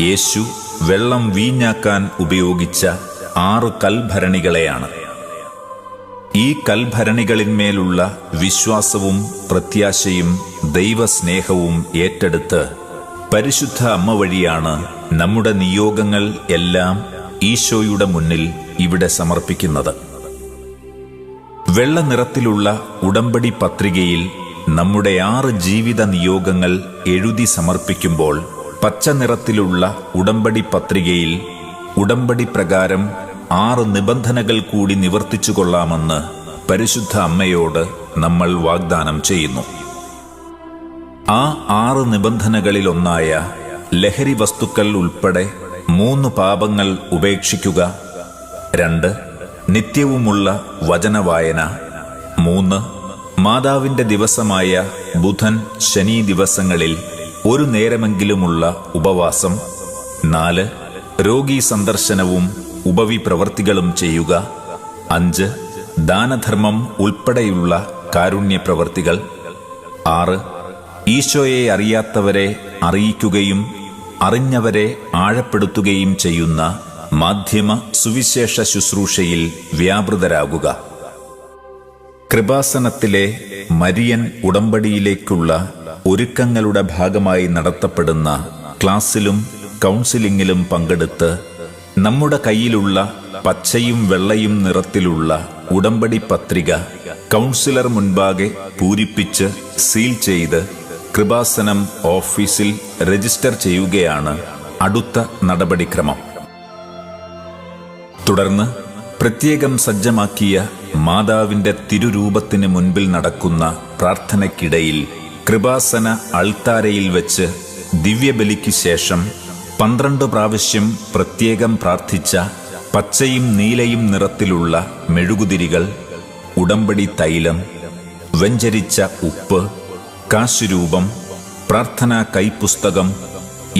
[SPEAKER 1] യേശു വെള്ളം വീഞ്ഞാക്കാൻ ഉപയോഗിച്ച 6 കൽഭരണികളെയാണ്. ഈ കൽഭരണികളിന്മേലുള്ള വിശ്വാസവും പ്രത്യാശയും ദൈവസ്നേഹവും ഏറ്റെടുത്ത് പരിശുദ്ധ അമ്മ വഴിയാണ് നമ്മുടെ നിയോഗങ്ങൾ എല്ലാം ഈശോയുടെ മുന്നിൽ ഇവിടെ സമർപ്പിക്കുന്നത്. വെള്ള നിറത്തിലുള്ള ഉടമ്പടി പത്രികയിൽ നമ്മുടെ 6 ജീവിത നിയോഗങ്ങൾ എഴുതി സമർപ്പിക്കുമ്പോൾ പച്ച നിറത്തിലുള്ള ഉടമ്പടി പത്രികയിൽ ഉടമ്പടി പ്രകാരം 6 നിബന്ധനകൾ കൂടി നിവർത്തിച്ചു കൊള്ളാമെന്ന് പരിശുദ്ധ അമ്മയോട് നമ്മൾ വാഗ്ദാനം ചെയ്യുന്നു. ആ 6 നിബന്ധനകളിലൊന്നായ ലഹരി വസ്തുക്കൾ ഉൾപ്പെടെ 3 പാപങ്ങൾ ഉപേക്ഷിക്കുക, 2 നിത്യവുമുള്ള വചനവായന, 3 മാതാവിന്റെ ദിവസമായ ബുധൻ ശനി ദിവസങ്ങളിൽ 1 നേരമെങ്കിലുമുള്ള ഉപവാസം, 4 രോഗി സന്ദർശനവും ഉപവി പ്രവർത്തികളും ചെയ്യുക, 5 ദാനധർമ്മം ഉൾപ്പെടെയുള്ള കാരുണ്യ പ്രവർത്തികൾ, 6 ഈശോയെ അറിയാത്തവരെ അറിയിക്കുകയും അറിഞ്ഞവരെ ആഴപ്പെടുത്തുകയും ചെയ്യുന്ന മാധ്യമ സുവിശേഷ ശുശ്രൂഷയിൽ വ്യാപൃതരാകുക. കൃപാസനത്തിലെ മരിയൻ ഉടമ്പടിയിലേക്കുള്ള ഒരുക്കങ്ങളുടെ ഭാഗമായി നടത്തപ്പെടുന്ന ക്ലാസ്സിലും കൗൺസിലിംഗിലും പങ്കെടുത്ത് നമ്മുടെ കയ്യിലുള്ള പച്ചയും വെള്ളയും നിറത്തിലുള്ള ഉടമ്പടി പത്രിക കൗൺസിലർ മുൻപാകെ പൂരിപ്പിച്ച് സീൽ ചെയ്ത് കൃപാസനം ഓഫീസിൽ രജിസ്റ്റർ ചെയ്യുകയാണ് അടുത്ത നടപടിക്രമം. തുടർന്ന് പ്രത്യേകം സജ്ജമാക്കിയ മാതാവിന്റെ തിരുരൂപത്തിന് മുൻപിൽ നടക്കുന്ന പ്രാർത്ഥനയ്ക്കിടയിൽ കൃപാസന അൾത്താരയിൽ വെച്ച് ദിവ്യബലിക്ക് ശേഷം 12 പ്രാവശ്യം പ്രത്യേകം പ്രാർത്ഥിച്ച പച്ചയും നീലയും നിറത്തിലുള്ള മെഴുകുതിരികൾ, ഉടമ്പടി തൈലം, വെഞ്ചരിച്ച ഉപ്പ്, കാശുരൂപം, പ്രാർത്ഥനാ കൈപ്പുസ്തകം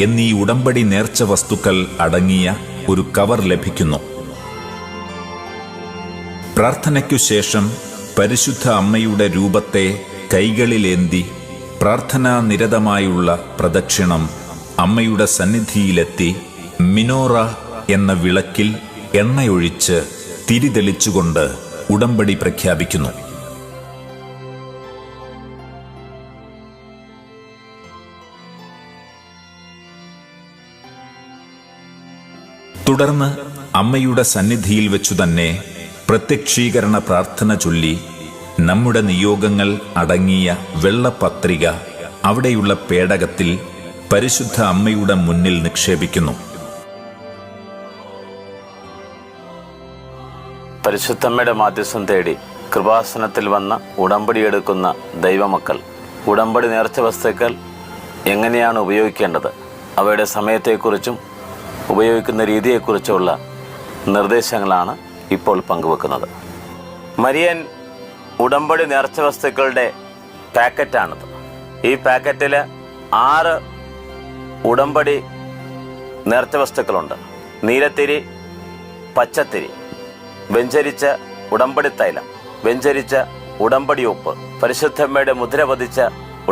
[SPEAKER 1] എന്നീ ഉടമ്പടി നേർച്ച വസ്തുക്കൾ അടങ്ങിയ ഒരു കവർ ലഭിക്കുന്നു. പ്രാർത്ഥനയ്ക്കു ശേഷം പരിശുദ്ധ അമ്മയുടെ രൂപത്തെ കൈകളിലേന്തി പ്രാർത്ഥനാ നിരതമായുള്ള പ്രദക്ഷിണം അമ്മയുടെ സന്നിധിയിലെത്തി മിനോറ എന്ന വിളക്കിൽ എണ്ണയൊഴിച്ച് തിരിതെളിച്ചുകൊണ്ട് ഉടമ്പടി പ്രഖ്യാപിക്കുന്നു. തുടർന്ന് അമ്മയുടെ സന്നിധിയിൽ വെച്ചു തന്നെ പ്രത്യക്ഷീകരണ പ്രാർത്ഥന ചൊല്ലി നമ്മുടെ നിയോഗങ്ങൾ അടങ്ങിയ വെള്ളപത്രിക അവിടെയുള്ള പേടകത്തിൽ പരിശുദ്ധ അമ്മയുടെ മുന്നിൽ നിക്ഷേപിക്കുന്നു.
[SPEAKER 6] പരിശുദ്ധമ്മയുടെ മാധ്യസ്ഥം തേടി കൃപാസനത്തിൽ വന്ന ഉടമ്പടിയെടുക്കുന്ന ദൈവമക്കൾ ഉടമ്പടി നേർച്ച വസ്തുക്കൾ എങ്ങനെയാണ് ഉപയോഗിക്കേണ്ടത്, അവയുടെ സമയത്തെക്കുറിച്ചും ഉപയോഗിക്കുന്ന രീതിയെക്കുറിച്ചുള്ള നിർദ്ദേശങ്ങളാണ് ഇപ്പോൾ പങ്കുവെക്കുന്നത്. മരിയൻ ഉടമ്പടി നേർച്ച വസ്തുക്കളുടെ പാക്കറ്റാണിത്. ഈ പാക്കറ്റിൽ 6 ഉടമ്പടി നേർച്ച വസ്തുക്കളുണ്ട്. നീലത്തിരി, പച്ചത്തിരി, വെഞ്ചരിച്ച ഉടമ്പടി തൈലം, വെഞ്ചരിച്ച ഉടമ്പടി ഉപ്പ്, പരിശുദ്ധമ്മയുടെ മുദ്ര പതിച്ച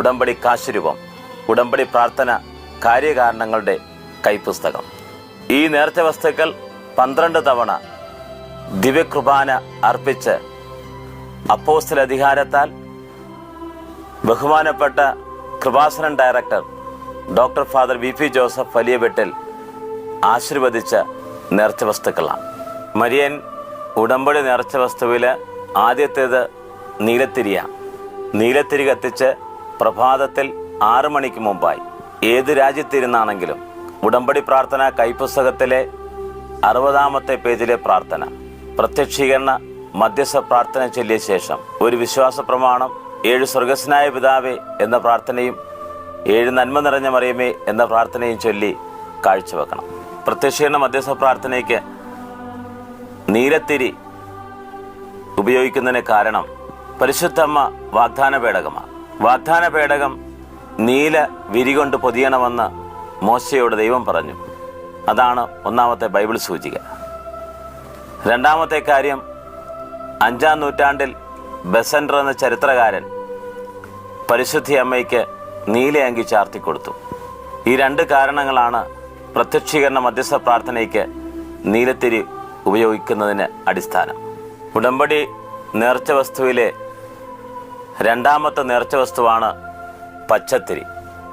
[SPEAKER 6] ഉടമ്പടി കാശുരൂപം, ഉടമ്പടി പ്രാർത്ഥന കാര്യകാരണങ്ങളുടെ കൈപ്പുസ്തകം. ഈ നേർച്ച വസ്തുക്കൾ 12 തവണ ദിവ്യകൃപാന അർപ്പിച്ച് അപ്പോസ്തല അധികാരത്താൽ ബഹുമാനപ്പെട്ട Kripasanam director doctor father VP. Joseph Valiyaveettil ആശീർവദിച്ച നേർച്ച വസ്തുക്കളാണ്. മരിയൻ ഉടമ്പടി നേർച്ച വസ്തുവിൽ ആദ്യത്തേത് നീലത്തിരിയാണ്. നീലത്തിരി കത്തിച്ച് പ്രഭാതത്തിൽ 6 മണിക്ക് മുമ്പായി ഏത് രാജ്യത്തിരുന്നാണെങ്കിലും ഉടമ്പടി പ്രാർത്ഥന കൈപ്പുസ്തകത്തിലെ 60-ാമത്തെ പേജിലെ പ്രാർത്ഥന, പ്രത്യക്ഷീകരണ മധ്യസ്ഥ പ്രാർത്ഥന ചൊല്ലിയ ശേഷം ഒരു വിശ്വാസ പ്രമാണം, 7 സ്വർഗസ്നായ പിതാവേ എന്ന പ്രാർത്ഥനയും 7 നന്മ നിറഞ്ഞ മറിയമേ എന്ന പ്രാർത്ഥനയും ചൊല്ലി കാഴ്ചവെക്കണം. പ്രത്യക്ഷീകരണ മധ്യസ്ഥ പ്രാർത്ഥനയ്ക്ക് നീലത്തിരി ഉപയോഗിക്കുന്നതിന് കാരണം പരിശുദ്ധമ്മ വാഗ്ദാന പേടകമാണ്. വാഗ്ദാന പേടകം നീല വിരികൊണ്ട് പൊതിയണമെന്ന് മോശയോട് ദൈവം പറഞ്ഞു. അതാണ് 1-ാമത്തെ ബൈബിൾ സൂചിക. 2-ാമത്തെ കാര്യം, 5-ാം നൂറ്റാണ്ടിൽ ബെസൻഡർ എന്ന ചരിത്രകാരൻ പരിശുദ്ധി അമ്മയ്ക്ക് നീലയങ്കി ചാർത്തിക്കൊടുത്തു. ഈ 2 കാരണങ്ങളാണ് പ്രത്യക്ഷീകരണ മധ്യസ്ഥ പ്രാർത്ഥനയ്ക്ക് നീലത്തിരി ഉപയോഗിക്കുന്നതിന് അടിസ്ഥാനം. ഉടമ്പടി നേർച്ച വസ്തുവിലെ രണ്ടാമത്തെ നേർച്ച വസ്തുവാണ് പച്ചത്തിരി.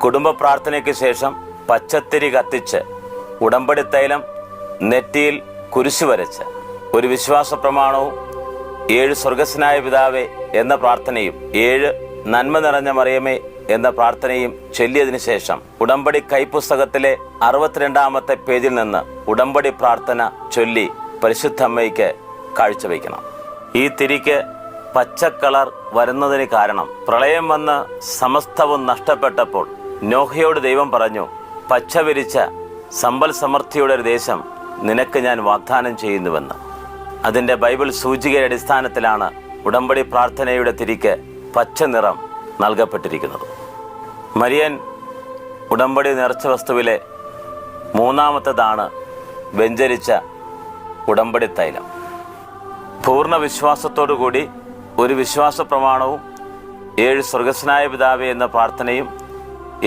[SPEAKER 6] കുടുംബ പ്രാർത്ഥനയ്ക്ക് ശേഷം പച്ചത്തിരി കത്തിച്ച് ഉടമ്പടി തൈലം നെറ്റിയിൽ കുരിശു വരച്ച് ഒരു വിശ്വാസ പ്രമാണവും 7 സ്വർഗസ്നായ പിതാവേ എന്ന പ്രാർത്ഥനയും 7 നന്മ നിറഞ്ഞ മറിയമേ എന്ന പ്രാർത്ഥനയും ചൊല്ലിയതിനു ശേഷം ഉടമ്പടി കൈപ്പുസ്തകത്തിലെ 62-ാമത്തെ പേജിൽ നിന്ന് ഉടമ്പടി പ്രാർത്ഥന ചൊല്ലി പരിശുദ്ധമ്മയ്ക്ക് കാഴ്ചവെക്കണം. ഈ തിരിക്ക് പച്ചക്കളർ വരുന്നതിന് കാരണം പ്രളയം വന്ന് സമസ്തവും നഷ്ടപ്പെട്ടപ്പോൾ നോഹയോട് ദൈവം പറഞ്ഞു, പച്ച വിരിച്ച സമ്പൽ സമൃദ്ധിയുടെ ഒരു ദേശം നിനക്ക് ഞാൻ വാഗ്ദാനം ചെയ്യുന്നുവെന്ന്. അതിൻ്റെ ബൈബിൾ സൂചികയുടെ അടിസ്ഥാനത്തിലാണ് ഉടമ്പടി പ്രാർത്ഥനയുടെ തിരിക്ക് പച്ച നിറം നൽകപ്പെട്ടിരിക്കുന്നത്. മരിയൻ ഉടമ്പടി നേർച്ച വസ്തുവിലെ മൂന്നാമത്തേതാണ് വ്യഞ്ചരിച്ച ഉടമ്പടി തൈലം. പൂർണ്ണ വിശ്വാസത്തോടുകൂടി ഒരു വിശ്വാസ പ്രമാണവും 7 സ്വർഗസ്നായ പിതാവേ എന്ന പ്രാർത്ഥനയും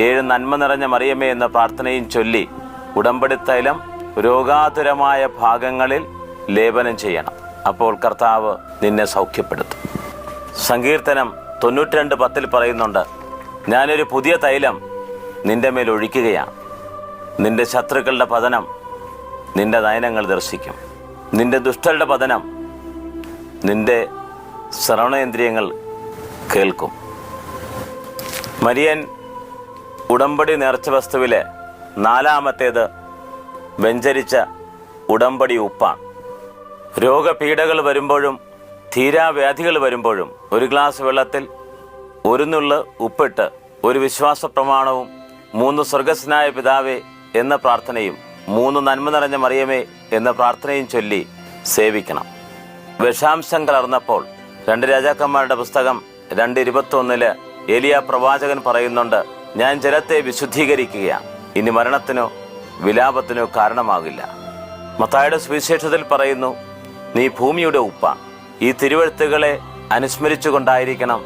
[SPEAKER 6] 7 നന്മ നിറഞ്ഞ മറിയമേ എന്ന പ്രാർത്ഥനയും ചൊല്ലി ഉടമ്പടി തൈലം രോഗാതുരമായ ഭാഗങ്ങളിൽ ലേപനം ചെയ്യണം. അപ്പോൾ കർത്താവ് നിന്നെ സൗഖ്യപ്പെടുത്തും. സങ്കീർത്തനം 92:10 പറയുന്നുണ്ട്, ഞാനൊരു പുതിയ തൈലം നിന്റെ മേൽ ഒഴിക്കുകയാണ്. നിന്റെ ശത്രുക്കളുടെ പതനം നിന്റെ നയനങ്ങൾ ദർശിക്കും. നിന്റെ ദുഷ്ടരുടെ പതനം നിന്റെ ശ്രവണേന്ദ്രിയങ്ങൾ കേൾക്കും. മരിയൻ ഉടമ്പടി നേർച്ച വസ്തുവിലെ 4-ാമത്തേത് വ്യഞ്ചരിച്ച ഉടമ്പടി ഉപ്പാണ്. രോഗപീഠകൾ വരുമ്പോഴും തീരാവ്യാധികൾ വരുമ്പോഴും ഒരു ഗ്ലാസ് വെള്ളത്തിൽ 1 നുള്ള് ഉപ്പിട്ട് ഒരു വിശ്വാസ പ്രമാണവും 3 സ്വർഗസ്നായ പിതാവേ എന്ന പ്രാർത്ഥനയും 3 നന്മ നിറഞ്ഞ മറിയമേ എന്ന പ്രാർത്ഥനയും ചൊല്ലി സേവിക്കണം. വിഷാംശം കലർന്നപ്പോൾ 2 രാജാക്കന്മാരുടെ പുസ്തകം 2:21 ഏലിയ പ്രവാചകൻ പറയുന്നുണ്ട്, ഞാൻ ജലത്തെ വിശുദ്ധീകരിക്കുകയാണ്, ഇനി മരണത്തിനോ വിലാപത്തിനോ കാരണമാകില്ല. മത്തായിയുടെ സുവിശേഷത്തിൽ പറയുന്നു, നീ ഭൂമിയുടെ ഉപ്പ. ഈ തിരുവെഴുത്തുകളെ അനുസ്മരിച്ചുകൊണ്ടായിരിക്കണം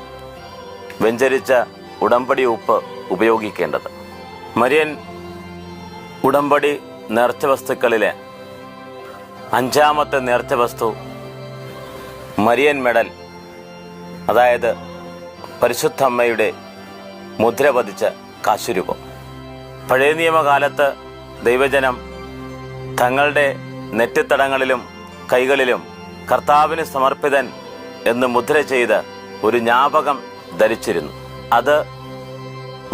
[SPEAKER 6] വ്യഞ്ചരിച്ച ഉടമ്പടി ഉപ്പ് ഉപയോഗിക്കേണ്ടത്. മരിയൻ ഉടമ്പടി നേർച്ച വസ്തുക്കളിലെ 5-ാമത്തെ നേർച്ച വസ്തു മരിയൻ മെഡൽ, അതായത് പരിശുദ്ധമ്മയുടെ മുദ്ര പതിച്ച കാശുരൂപം. പഴയ നിയമകാലത്ത് ദൈവജനം തങ്ങളുടെ നെറ്റിത്തടങ്ങളിലും കൈകളിലും കർത്താവിന് സമർപ്പിതൻ എന്ന് മുദ്ര ചെയ്ത് ഒരു ജ്ഞാപകം ധരിച്ചിരുന്നു. അത്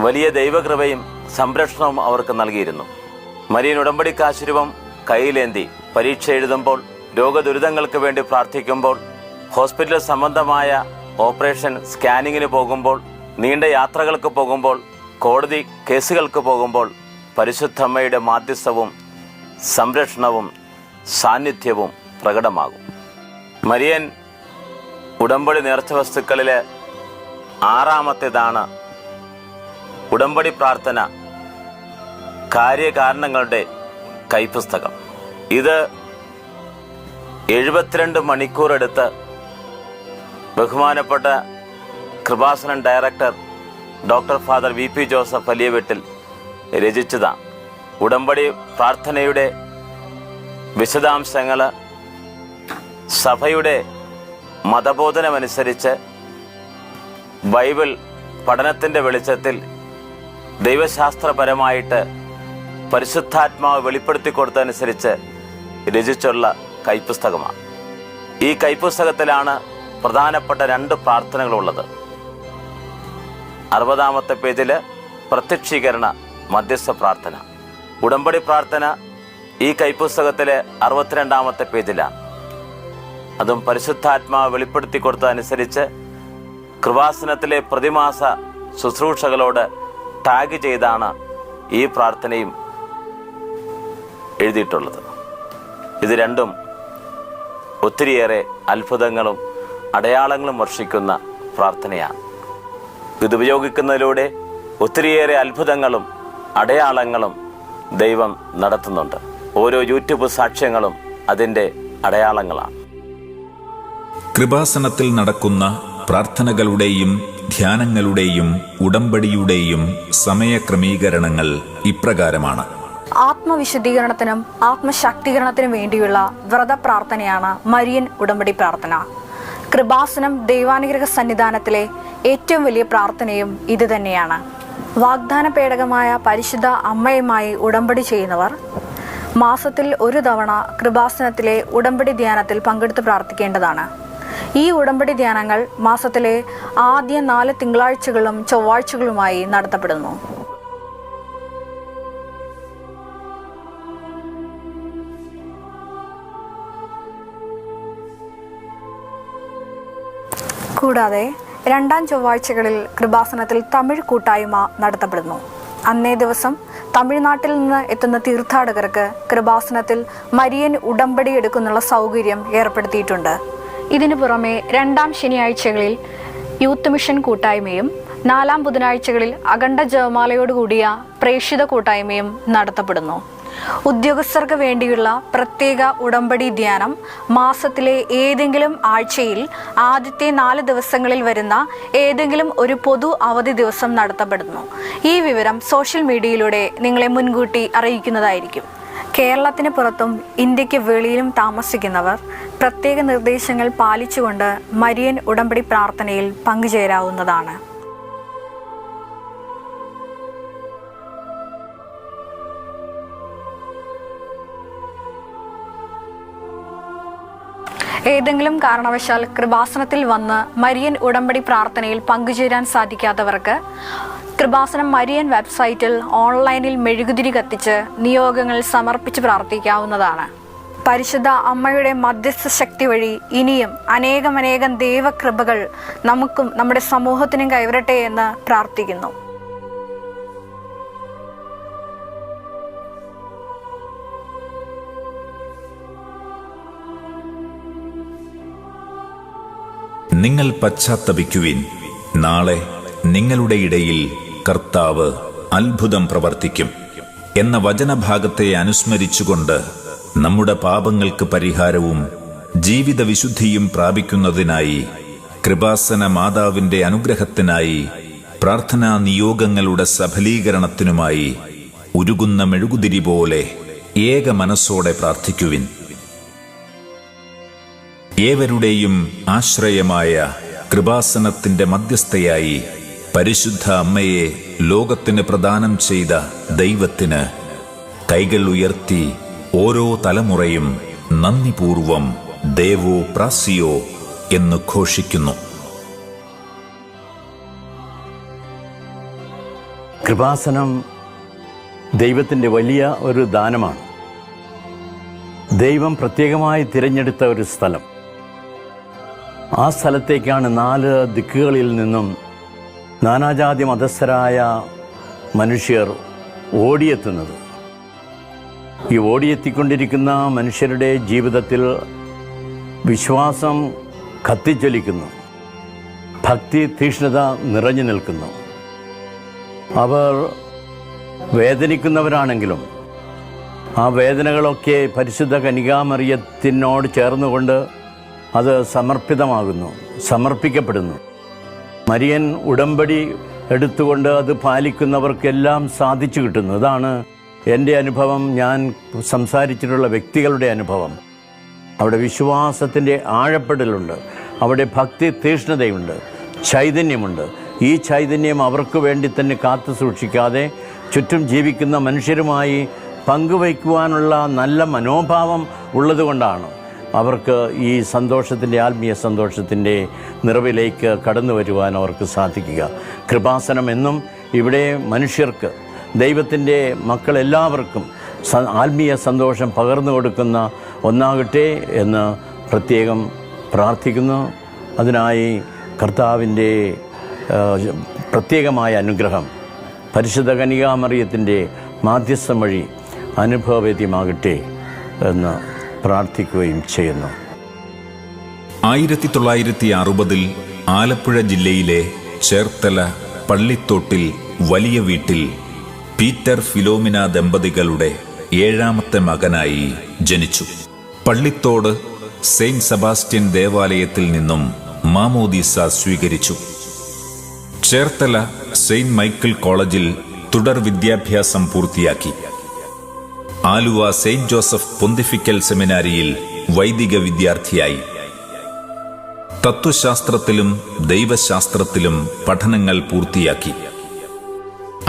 [SPEAKER 6] വലിയ ദൈവകൃപയും സംരക്ഷണവും അവർക്ക് നൽകിയിരുന്നു. മരിയൻ ഉടമ്പടി കാശുരൂപം കയ്യിലേന്തി പരീക്ഷ എഴുതുമ്പോൾ, രോഗദുരിതങ്ങൾക്ക് വേണ്ടി പ്രാർത്ഥിക്കുമ്പോൾ, ഹോസ്പിറ്റൽ സംബന്ധമായ ഓപ്പറേഷൻ സ്കാനിങ്ങിന് പോകുമ്പോൾ, നീണ്ട യാത്രകൾക്ക് പോകുമ്പോൾ, കോടതി കേസുകൾക്ക് പോകുമ്പോൾ പരിശുദ്ധമ്മയുടെ മാധ്യസ്ഥവും സംരക്ഷണവും സാന്നിധ്യവും പ്രകടമാകും. മരിയൻ ഉടമ്പടി നേർച്ച വസ്തുക്കളിലെ 6-ാമത്തേതാണ് ഉടമ്പടി പ്രാർത്ഥന കാര്യകാരണങ്ങളുടെ കൈപ്പുസ്തകം. ഇത് 72 മണിക്കൂർ എടുത്ത് ബഹുമാനപ്പെട്ട Kripasanam director doctor father V P Joseph Valiyaveettil രചിച്ചതാണ്. ഉടമ്പടി പ്രാർത്ഥനയുടെ വിശദാംശങ്ങൾ സഭയുടെ മതബോധനമനുസരിച്ച് ബൈബിൾ പഠനത്തിൻ്റെ വെളിച്ചത്തിൽ ദൈവശാസ്ത്രപരമായിട്ട് പരിശുദ്ധാത്മാവ് വെളിപ്പെടുത്തി കൊടുത്തതനുസരിച്ച് രചിച്ചുള്ള കൈപ്പുസ്തകമാണ്. ഈ കൈപ്പുസ്തകത്തിലാണ് പ്രധാനപ്പെട്ട 2 പ്രാർത്ഥനകളുള്ളത്. 60-ാമത്തെ പേജിൽ പ്രത്യക്ഷീകരണ മധ്യസ്ഥ പ്രാർത്ഥന. ഉടമ്പടി പ്രാർത്ഥന ഈ കൈപ്പുസ്തകത്തിലെ 62-ാമത്തെ പേജിലാണ്. അതും പരിശുദ്ധാത്മാവ് വെളിപ്പെടുത്തി കൊടുത്തതനുസരിച്ച് കൃപാസനത്തിലെ പ്രതിമാസ ശുശ്രൂഷകളോട് ടാഗ് ചെയ്താണ് ഈ പ്രാർത്ഥനയും എഴുതിയിട്ടുള്ളത്. ഇത് രണ്ടും ഒത്തിരിയേറെ അത്ഭുതങ്ങളും അടയാളങ്ങളും വർഷിക്കുന്ന പ്രാർത്ഥനയാണ്. ഇതുപയോഗിക്കുന്നതിലൂടെ ഒത്തിരിയേറെ അത്ഭുതങ്ങളും അടയാളങ്ങളും ദൈവം നടത്തുന്നുണ്ട്. ഓരോ യൂട്യൂബ് സാക്ഷ്യങ്ങളും അതിൻ്റെ അടയാളങ്ങളാണ്.
[SPEAKER 1] കൃപാസനത്തിൽ നടക്കുന്ന പ്രാർത്ഥനകളുടെയും ധ്യാനങ്ങളുടെയും ഉടമ്പടിയുടെയും സമയക്രമീകരണങ്ങൾ ഇപ്രകാരമാണ്.
[SPEAKER 7] ആത്മവിശുദ്ധീകരണത്തിനും ആത്മശാക്തീകരണത്തിനും വേണ്ടിയുള്ള വ്രത പ്രാർത്ഥനയാണ് മരിയൻ ഉടമ്പടി പ്രാർത്ഥന. കൃപാസനം ദൈവാനുഗ്രഹ സന്നിധാനത്തിലെ ഏറ്റവും വലിയ പ്രാർത്ഥനയും ഇതുതന്നെയാണ്. വാഗ്ദാന പേടകമായ പരിശുദ്ധ അമ്മയുമായി ഉടമ്പടി ചെയ്യുന്നവർ മാസത്തിൽ ഒരു തവണ കൃപാസനത്തിലെ ഉടമ്പടി ധ്യാനത്തിൽ പങ്കെടുത്ത് പ്രാർത്ഥിക്കേണ്ടതാണ്. ഈ ഉടമ്പടി ധ്യാനങ്ങൾ മാസത്തിലെ ആദ്യ 4 തിങ്കളാഴ്ചകളും ചൊവ്വാഴ്ചകളുമായി നടത്തപ്പെടുന്നു. കൂടാതെ 2-ാം ചൊവ്വാഴ്ചകളിൽ കൃപാസനത്തിൽ തമിഴ് കൂട്ടായ്മ നടത്തപ്പെടുന്നു. അന്നേ ദിവസം തമിഴ്നാട്ടിൽ നിന്ന് എത്തുന്ന തീർത്ഥാടകർക്ക് കൃപാസനത്തിൽ മരിയൻ ഉടമ്പടി എടുക്കുന്നുള്ള സൗകര്യം ഏർപ്പെടുത്തിയിട്ടുണ്ട്. ഇതിനു പുറമെ 2-ാം ശനിയാഴ്ചകളിൽ യൂത്ത് മിഷൻ കൂട്ടായ്മയും 4-ാം ബുധനാഴ്ചകളിൽ അഖണ്ഡ ജപമാലയോടുകൂടിയ പ്രേക്ഷിത കൂട്ടായ്മയും നടത്തപ്പെടുന്നു. ഉദ്യോഗസ്ഥർക്ക് വേണ്ടിയുള്ള പ്രത്യേക ഉടമ്പടി ധ്യാനം മാസത്തിലെ ഏതെങ്കിലും ആഴ്ചയിൽ ആദ്യത്തെ 4 ദിവസങ്ങളിൽ വരുന്ന ഏതെങ്കിലും ഒരു പൊതു അവധി ദിവസം നടത്തപ്പെടുന്നു. ഈ വിവരം സോഷ്യൽ മീഡിയയിലൂടെ നിങ്ങളെ മുൻകൂട്ടി അറിയിക്കുന്നതായിരിക്കും. കേരളത്തിന് പുറത്തും ഇന്ത്യക്ക് വെളിയിലും താമസിക്കുന്നവർ പ്രത്യേക നിർദ്ദേശങ്ങൾ പാലിച്ചുകൊണ്ട് മരിയൻ ഉടമ്പടി പ്രാർത്ഥനയിൽ പങ്കുചേരാവുന്നതാണ്. ഏതെങ്കിലും കാരണവശാൽ കൃപാസനത്തിൽ വന്ന് മരിയൻ ഉടമ്പടി പ്രാർത്ഥനയിൽ പങ്കുചേരാൻ സാധിക്കാത്തവർക്ക് കൃപാസനം മരിയൻ വെബ്സൈറ്റിൽ ഓൺലൈനിൽ മെഴുകുതിരി കത്തിച്ച് നിയോഗങ്ങൾ സമർപ്പിച്ച് പ്രാർത്ഥിക്കാവുന്നതാണ്. പരിശുദ്ധ അമ്മയുടെ മധ്യസ്ഥ ശക്തി വഴി ഇനിയും അനേകം ദൈവകൃപകൾ നമുക്കും നമ്മുടെ സമൂഹത്തിനും കൈവരട്ടെ എന്ന് പ്രാർത്ഥിക്കുന്നു.
[SPEAKER 1] നിങ്ങൾ പശ്ചാത്തപിക്കുവിൻ, നാളെ നിങ്ങളുടെ ഇടയിൽ കർത്താവ് അത്ഭുതം പ്രവർത്തിക്കും എന്ന വചനഭാഗത്തെ അനുസ്മരിച്ചുകൊണ്ട് നമ്മുടെ പാപങ്ങൾക്ക് പരിഹാരവും ജീവിത വിശുദ്ധിയും പ്രാപിക്കുന്നതിനായി കൃപാസന മാതാവിന്റെ അനുഗ്രഹത്തിനായി പ്രാർത്ഥനാ നിയോഗങ്ങളുടെ സഫലീകരണത്തിനുമായി ഉരുകുന്ന മെഴുകുതിരി പോലെ ഏക മനസ്സോടെ പ്രാർത്ഥിക്കുവിൻ. ഏവരുടെയും ആശ്രയമായ കൃപാസനത്തിന്റെ മധ്യസ്ഥയായി പരിശുദ്ധ അമ്മയെ ലോകത്തിന് പ്രദാനം ചെയ്ത ദൈവത്തിന് കൈകൾ ഉയർത്തി ഓരോ തലമുറയും നന്ദിപൂർവം ദേവോ പ്രാസിയോ എന്ന് ഘോഷിക്കുന്നു.
[SPEAKER 8] കൃപാസനം ദൈവത്തിൻ്റെ വലിയ ഒരു ദാനമാണ്. ദൈവം പ്രത്യേകമായി തിരഞ്ഞെടുത്ത ഒരു സ്ഥലം. ആ സ്ഥലത്തേക്കാണ് 4 ദിക്കുകളിൽ നിന്നും നാനാജാതി മതസ്ഥരായ മനുഷ്യർ ഓടിയെത്തുന്നത്. ഈ ഓടിയെത്തിക്കൊണ്ടിരിക്കുന്ന മനുഷ്യരുടെ ജീവിതത്തിൽ വിശ്വാസം കത്തിജ്വലിക്കുന്നു, ഭക്തി തീക്ഷ്ണത നിറഞ്ഞു നിൽക്കുന്നു. അവർ വേദനിക്കുന്നവരാണെങ്കിലും ആ വേദനകളൊക്കെ പരിശുദ്ധ കന്യകാമറിയത്തിനോട് ചേർന്നുകൊണ്ട് അത് സമർപ്പിതമാകുന്നു, സമർപ്പിക്കപ്പെടുന്നു. മരിയൻ ഉടമ്പടി എടുത്തുകൊണ്ട് അത് പാലിക്കുന്നവർക്കെല്ലാം സാധിച്ചു കിട്ടുന്നു. ഇതാണ് എൻ്റെ അനുഭവം, ഞാൻ സംസാരിച്ചിട്ടുള്ള വ്യക്തികളുടെ അനുഭവം. അവിടെ വിശ്വാസത്തിൻ്റെ ആഴപ്പെടലുണ്ട്, അവിടെ ഭക്തി തീക്ഷ്ണതയുണ്ട്, ചൈതന്യമുണ്ട്. ഈ ചൈതന്യം അവർക്ക് വേണ്ടി തന്നെ കാത്തു സൂക്ഷിക്കാതെ ചുറ്റും ജീവിക്കുന്ന മനുഷ്യരുമായി പങ്കുവയ്ക്കുവാനുള്ള നല്ല മനോഭാവം ഉള്ളതുകൊണ്ടാണ് അവർക്ക് ഈ സന്തോഷത്തിൻ്റെ, ആത്മീയ സന്തോഷത്തിൻ്റെ നിറവിലേക്ക് കടന്നു വരുവാൻ അവർക്ക് സാധിക്കുക. കൃപാസനം എന്നും ഇവിടെ മനുഷ്യർക്ക്, ദൈവത്തിൻ്റെ മക്കളെല്ലാവർക്കും ആത്മീയ സന്തോഷം പകർന്നു കൊടുക്കുന്ന ഒന്നാകട്ടെ എന്ന് പ്രത്യേകം പ്രാർത്ഥിക്കുന്നു. അതിനായി കർത്താവിൻ്റെ പ്രത്യേകമായ അനുഗ്രഹം പരിശുദ്ധ കന്യകാമറിയത്തിൻ്റെ മാധ്യസ്ഥം വഴി അനുഭവവേദ്യമാകട്ടെ എന്ന് പ്രാർത്ഥിക്കുകയും ചെയ്യുന്നു.
[SPEAKER 1] 1960 ആലപ്പുഴ ജില്ലയിലെ ചേർത്തല പള്ളിത്തോട്ടിൽ വലിയ വീട്ടിൽ പീറ്റർ ഫിലോമിന ദമ്പതികളുടെ 7ാമത്തെ മകനായി ജനിച്ചു. പള്ളിത്തോട് സെയിന്റ് സെബാസ്റ്റ്യൻ ദേവാലയത്തിൽ നിന്നും മാമോദീസ സ്വീകരിച്ചു. ചേർത്തല സെയിന്റ് മൈക്കിൾ കോളേജിൽ തുടർ വിദ്യാഭ്യാസം പൂർത്തിയാക്കി. ആലുവ സെയിന്റ് ജോസഫ് പൊന്തിഫിക്കൽ സെമിനാരിയിൽ വൈദിക വിദ്യാർത്ഥിയായി. തത്വശാസ്ത്രത്തിലും ദൈവശാസ്ത്രത്തിലും പഠനങ്ങൾ പൂർത്തിയാക്കി.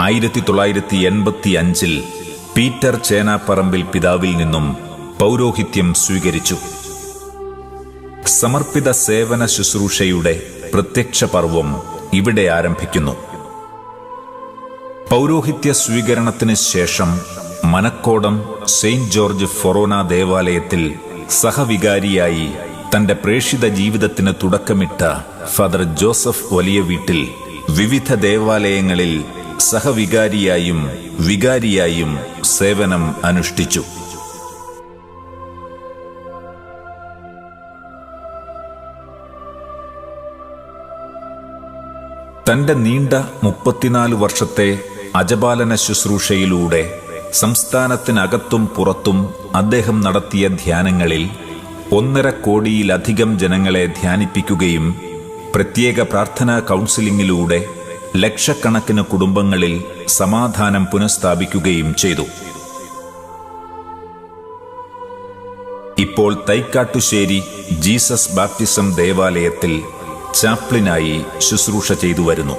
[SPEAKER 1] 1985 പീറ്റർ ചേനാപ്പറമ്പിൽ പിതാവിൽ നിന്നും പൗരോഹിത്യം സ്വീകരിച്ചു. സമർപ്പിത സേവന ശുശ്രൂഷയുടെ പ്രത്യക്ഷ പർവം ഇവിടെ ആരംഭിക്കുന്നു. പൗരോഹിത്യ സ്വീകരണത്തിന് ശേഷം മനക്കോടം സെയിന്റ് ജോർജ് ഫൊറോന ദേവാലയത്തിൽ സഹവികാരിയായി തന്റെ പ്രേഷിത ജീവിതത്തിന് തുടക്കമിട്ട ഫാദർ ജോസഫ് വലിയ വീട്ടിൽ വിവിധ ദേവാലയങ്ങളിൽ സഹവികാരിയായും വികാരിയായും സേവനം അനുഷ്ഠിച്ചു. തന്റെ നീണ്ട 34 വർഷത്തെ അജപാലന ശുശ്രൂഷയിലൂടെ സംസ്ഥാനത്തിനകത്തും പുറത്തും അദ്ദേഹം നടത്തിയ ധ്യാനങ്ങളിൽ 1.5 കോടിയിലധികം ജനങ്ങളെ ധ്യാനിപ്പിക്കുകയും പ്രത്യേക പ്രാർത്ഥനാ കൗൺസിലിംഗിലൂടെ ലക്ഷക്കണക്കിന് കുടുംബങ്ങളിൽ സമാധാനം പുനഃസ്ഥാപിക്കുകയും ചെയ്തു. ഇപ്പോൾ തൈക്കാട്ടുശ്ശേരി ജീസസ് ബാപ്റ്റിസം ദേവാലയത്തിൽ ചാപ്ലിനായി ശുശ്രൂഷ ചെയ്തു വരുന്നു.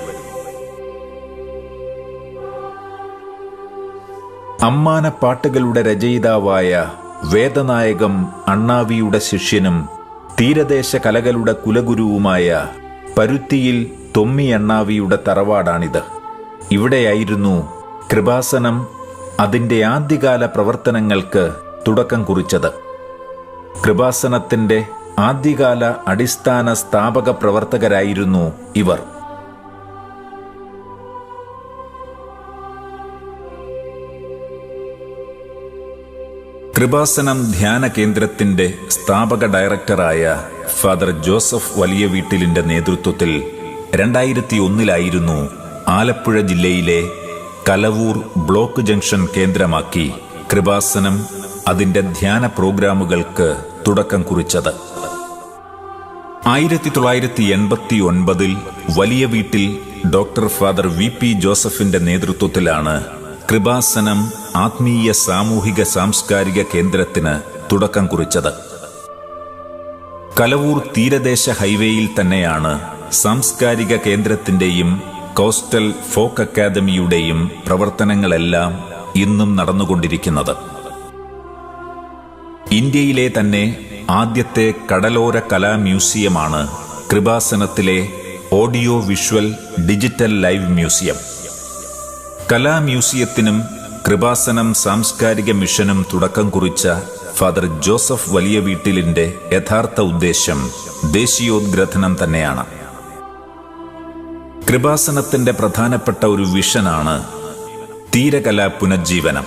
[SPEAKER 1] അമ്മാന പാട്ടുകളുടെ രചയിതാവായ വേദനായകം അണ്ണാവിയുടെ ശിഷ്യനും തീരദേശ കലകളുടെ കുലഗുരുവുമായ പരുത്തിയിൽ തൊമ്മി അണ്ണാവിയുടെ തറവാടാണിത്. ഇവിടെയായിരുന്നു കൃപാസനം അതിന്റെ ആദ്യകാല പ്രവർത്തനങ്ങൾക്ക് തുടക്കം കുറിച്ചത്. കൃപാസനത്തിന്റെ ആദ്യകാല അടിസ്ഥാന സ്ഥാപക പ്രവർത്തകരായിരുന്നു ഇവർ. കൃപാസനം ധ്യാന കേന്ദ്രത്തിന്റെ സ്ഥാപക ഡയറക്ടറായ ഫാദർ ജോസഫ് വലിയ വീട്ടിലിന്റെ നേതൃത്വത്തിൽ 2001 ആലപ്പുഴ ജില്ലയിലെ കലവൂർ ബ്ലോക്ക് ജംഗ്ഷൻ കേന്ദ്രമാക്കി കൃപാസനം അതിന്റെ ധ്യാന പ്രോഗ്രാമുകൾക്ക് തുടക്കം കുറിച്ചത്. 1989 വലിയ വീട്ടിൽ ഡോക്ടർ ഫാദർ വി.പി. ജോസഫിന്റെ നേതൃത്വത്തിലാണ് കൃപാസനം ആത്മീയ സാമൂഹിക സാംസ്കാരിക കേന്ദ്രത്തിന് തുടക്കം കുറിച്ചത്. കലവൂർ തീരദേശ ഹൈവേയിൽ തന്നെയാണ് സാംസ്കാരിക കേന്ദ്രത്തിന്റെയും കോസ്റ്റൽ ഫോക്ക് അക്കാദമിയുടെയും പ്രവർത്തനങ്ങളെല്ലാം ഇന്നും നടന്നുകൊണ്ടിരിക്കുന്നത്. ഇന്ത്യയിലെ തന്നെ ആദ്യത്തെ കടലോര കലാ മ്യൂസിയമാണ് കൃപാസനത്തിലെ audio visual digital live museum. കലാ മ്യൂസിയത്തിനും കൃപാസനം സാംസ്കാരിക മിഷനും തുടക്കം കുറിച്ച ഫാദർ ജോസഫ് വലിയ വീട്ടിലിന്റെ യഥാർത്ഥ ഉദ്ദേശം ദേശീയോദ്ഗ്രഥനം തന്നെയാണ്. കൃപാസനത്തിന്റെ പ്രധാനപ്പെട്ട ഒരു വിഷനാണ് തീരകലാ പുനജ്ജീവനം.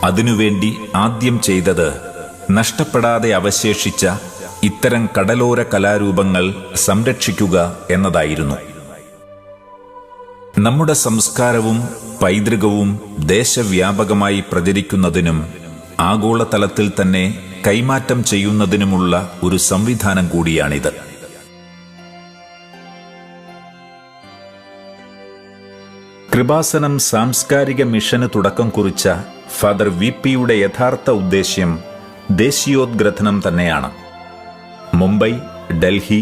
[SPEAKER 1] അതിനുവേണ്ടി ആദ്യം ചെയ്തത് നഷ്ടപ്പെടാതെ അവശേഷിച്ച ഇത്തരം കടലോര കലാരൂപങ്ങൾ സംരക്ഷിക്കുക എന്നതായിരുന്നു. നമ്മുടെ സംസ്കാരവും പൈതൃകവും ദേശവ്യാപകമായി പ്രചരിക്കുന്നതിനും ആഗോളതലത്തിൽ തന്നെ കൈമാറ്റം ചെയ്യുന്നതിനുമുള്ള ഒരു സംവിധാനം കൂടിയാണിത്. കൃപാസനം സാംസ്കാരിക മിഷന് തുടക്കം കുറിച്ച ഫാദർ വി.പി.യുടെ യഥാർത്ഥ ഉദ്ദേശ്യം ദേശീയോദ്ഗ്രഥനം തന്നെയാണ്. മുംബൈ, ഡൽഹി,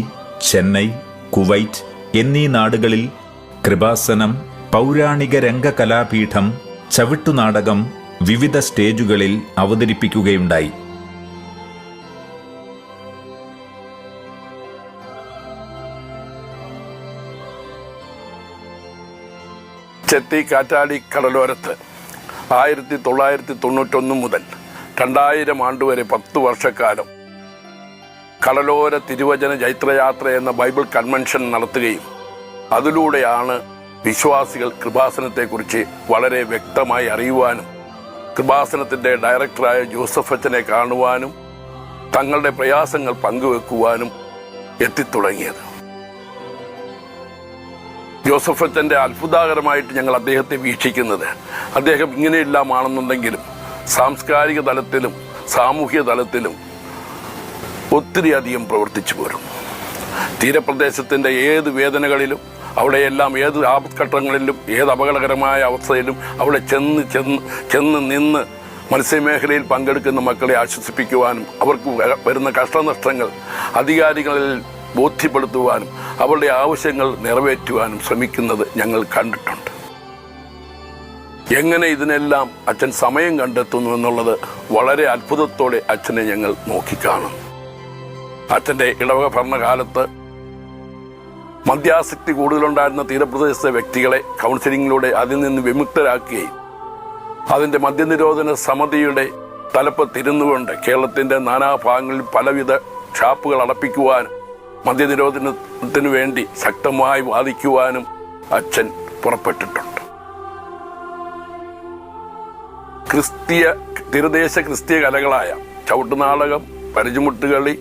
[SPEAKER 1] ചെന്നൈ, കുവൈറ്റ് എന്നീ നാടുകളിൽ കൃപാസനം പൗരാണിക രംഗകലാപീഠം ചവിട്ടുനാടകം വിവിധ സ്റ്റേജുകളിൽ അവതരിപ്പിക്കുകയുണ്ടായി.
[SPEAKER 9] ചെത്തി കാറ്റാടി കടലോരത്ത് 1991 മുതൽ 2000 ആണ്ടുവരെ 10 വർഷക്കാലം കടലോര തിരുവചന ജൈത്രയാത്ര എന്ന ബൈബിൾ കൺവെൻഷൻ നടത്തുകയും അതിലൂടെയാണ് വിശ്വാസികൾ കൃപാസനത്തെക്കുറിച്ച് വളരെ വ്യക്തമായി അറിയുവാനും കൃപാസനത്തിൻ്റെ ഡയറക്ടറായ ജോസഫ് അച്ഛനെ കാണുവാനും തങ്ങളുടെ പ്രയാസങ്ങൾ പങ്കുവെക്കുവാനും എത്തിത്തുടങ്ങിയത്. ജോസഫ് അച്ഛൻ്റെ അത്ഭുതകരമായിട്ട് ഞങ്ങൾ അദ്ദേഹത്തെ വീക്ഷിക്കുന്നത്, അദ്ദേഹം ഇങ്ങനെയെല്ലാമാണെന്നുണ്ടെങ്കിലും സാംസ്കാരിക തലത്തിലും സാമൂഹ്യ തലത്തിലും ഒത്തിരി അധികം പ്രവർത്തിച്ചു പോരും. തീരപ്രദേശത്തിൻ്റെ ഏത് വേദനകളിലും അവിടെയെല്ലാം ഏത് ആപത്ഘട്ടങ്ങളിലും ഏത് അപകടകരമായ അവസ്ഥയിലും അവിടെ ചെന്ന് നിന്ന് മത്സ്യമേഖലയിൽ പങ്കെടുക്കുന്ന മക്കളെ ആശ്വസിപ്പിക്കുവാനും അവർക്ക് വരുന്ന കഷ്ടനഷ്ടങ്ങൾ അധികാരികളിൽ ബോധ്യപ്പെടുത്തുവാനും അവരുടെ ആവശ്യങ്ങൾ നിറവേറ്റുവാനും ശ്രമിക്കുന്നത് ഞങ്ങൾ കണ്ടിട്ടുണ്ട്. എങ്ങനെ ഇതിനെല്ലാം അച്ഛൻ സമയം കണ്ടെത്തുന്നു എന്നുള്ളത് വളരെ അത്ഭുതത്തോടെ അച്ഛനെ ഞങ്ങൾ നോക്കിക്കാണും. അച്ഛൻ്റെ ഇടവക ഭരണകാലത്ത് മദ്യാസക്തി കൂടുതലുണ്ടായിരുന്ന തീരപ്രദേശത്തെ വ്യക്തികളെ കൗൺസിലിങ്ങിലൂടെ അതിൽ നിന്ന് വിമുക്തരാക്കുകയും അതിൻ്റെ മദ്യനിരോധന സമിതിയുടെ തലപ്പത്തിരുന്നുകൊണ്ട് കേരളത്തിൻ്റെ നാനാഭാഗങ്ങളിൽ പലവിധ ഷാപ്പുകൾ അടപ്പിക്കുവാനും മദ്യനിരോധനത്തിനു വേണ്ടി ശക്തമായി വാദിക്കുവാനും അച്ഛൻ പുറപ്പെട്ടിട്ടുണ്ട്. തീരദേശ ക്രിസ്തീയ കലകളായ ചവിട്ടുനാടകം, പരിചുമുട്ടുകളി,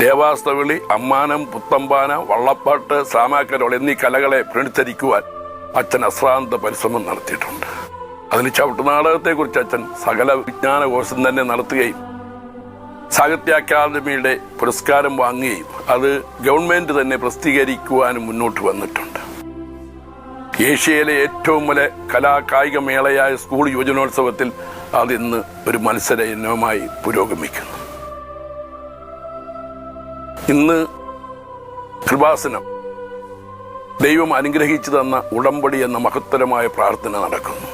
[SPEAKER 9] ദേവാസ്തവിളി, അമ്മാനം, പുത്തമ്പാന, വള്ളപ്പാട്ട്, സാമാക്കരോൾ എന്നീ കലകളെ പുനരുദ്ധരിക്കുവാൻ അച്ഛൻ അശ്രാന്ത പരിശ്രമം നടത്തിയിട്ടുണ്ട്. അതിന് ചവിട്ടുനാടകത്തെക്കുറിച്ച് അച്ഛൻ സകല വിജ്ഞാനകോശം തന്നെ നടത്തുകയും സാഹിത്യ അക്കാദമിയുടെ പുരസ്കാരം വാങ്ങുകയും അത് ഗവൺമെന്റ് തന്നെ പ്രസിദ്ധീകരിക്കുവാനും മുന്നോട്ട് വന്നിട്ടുണ്ട്. ഏഷ്യയിലെ ഏറ്റവും വലിയ കലാകായിക മേളയായ സ്കൂൾ യുവജനോത്സവത്തിൽ അതിന്ന് ഒരു മത്സര ഇനമായി പുരോഗമിക്കുന്നു. ഇന്ന് കൃപാസനം ദൈവം അനുഗ്രഹിച്ചു തന്ന ഉടമ്പടി എന്ന മഹത്തരമായ പ്രാർത്ഥന നടക്കുന്നു.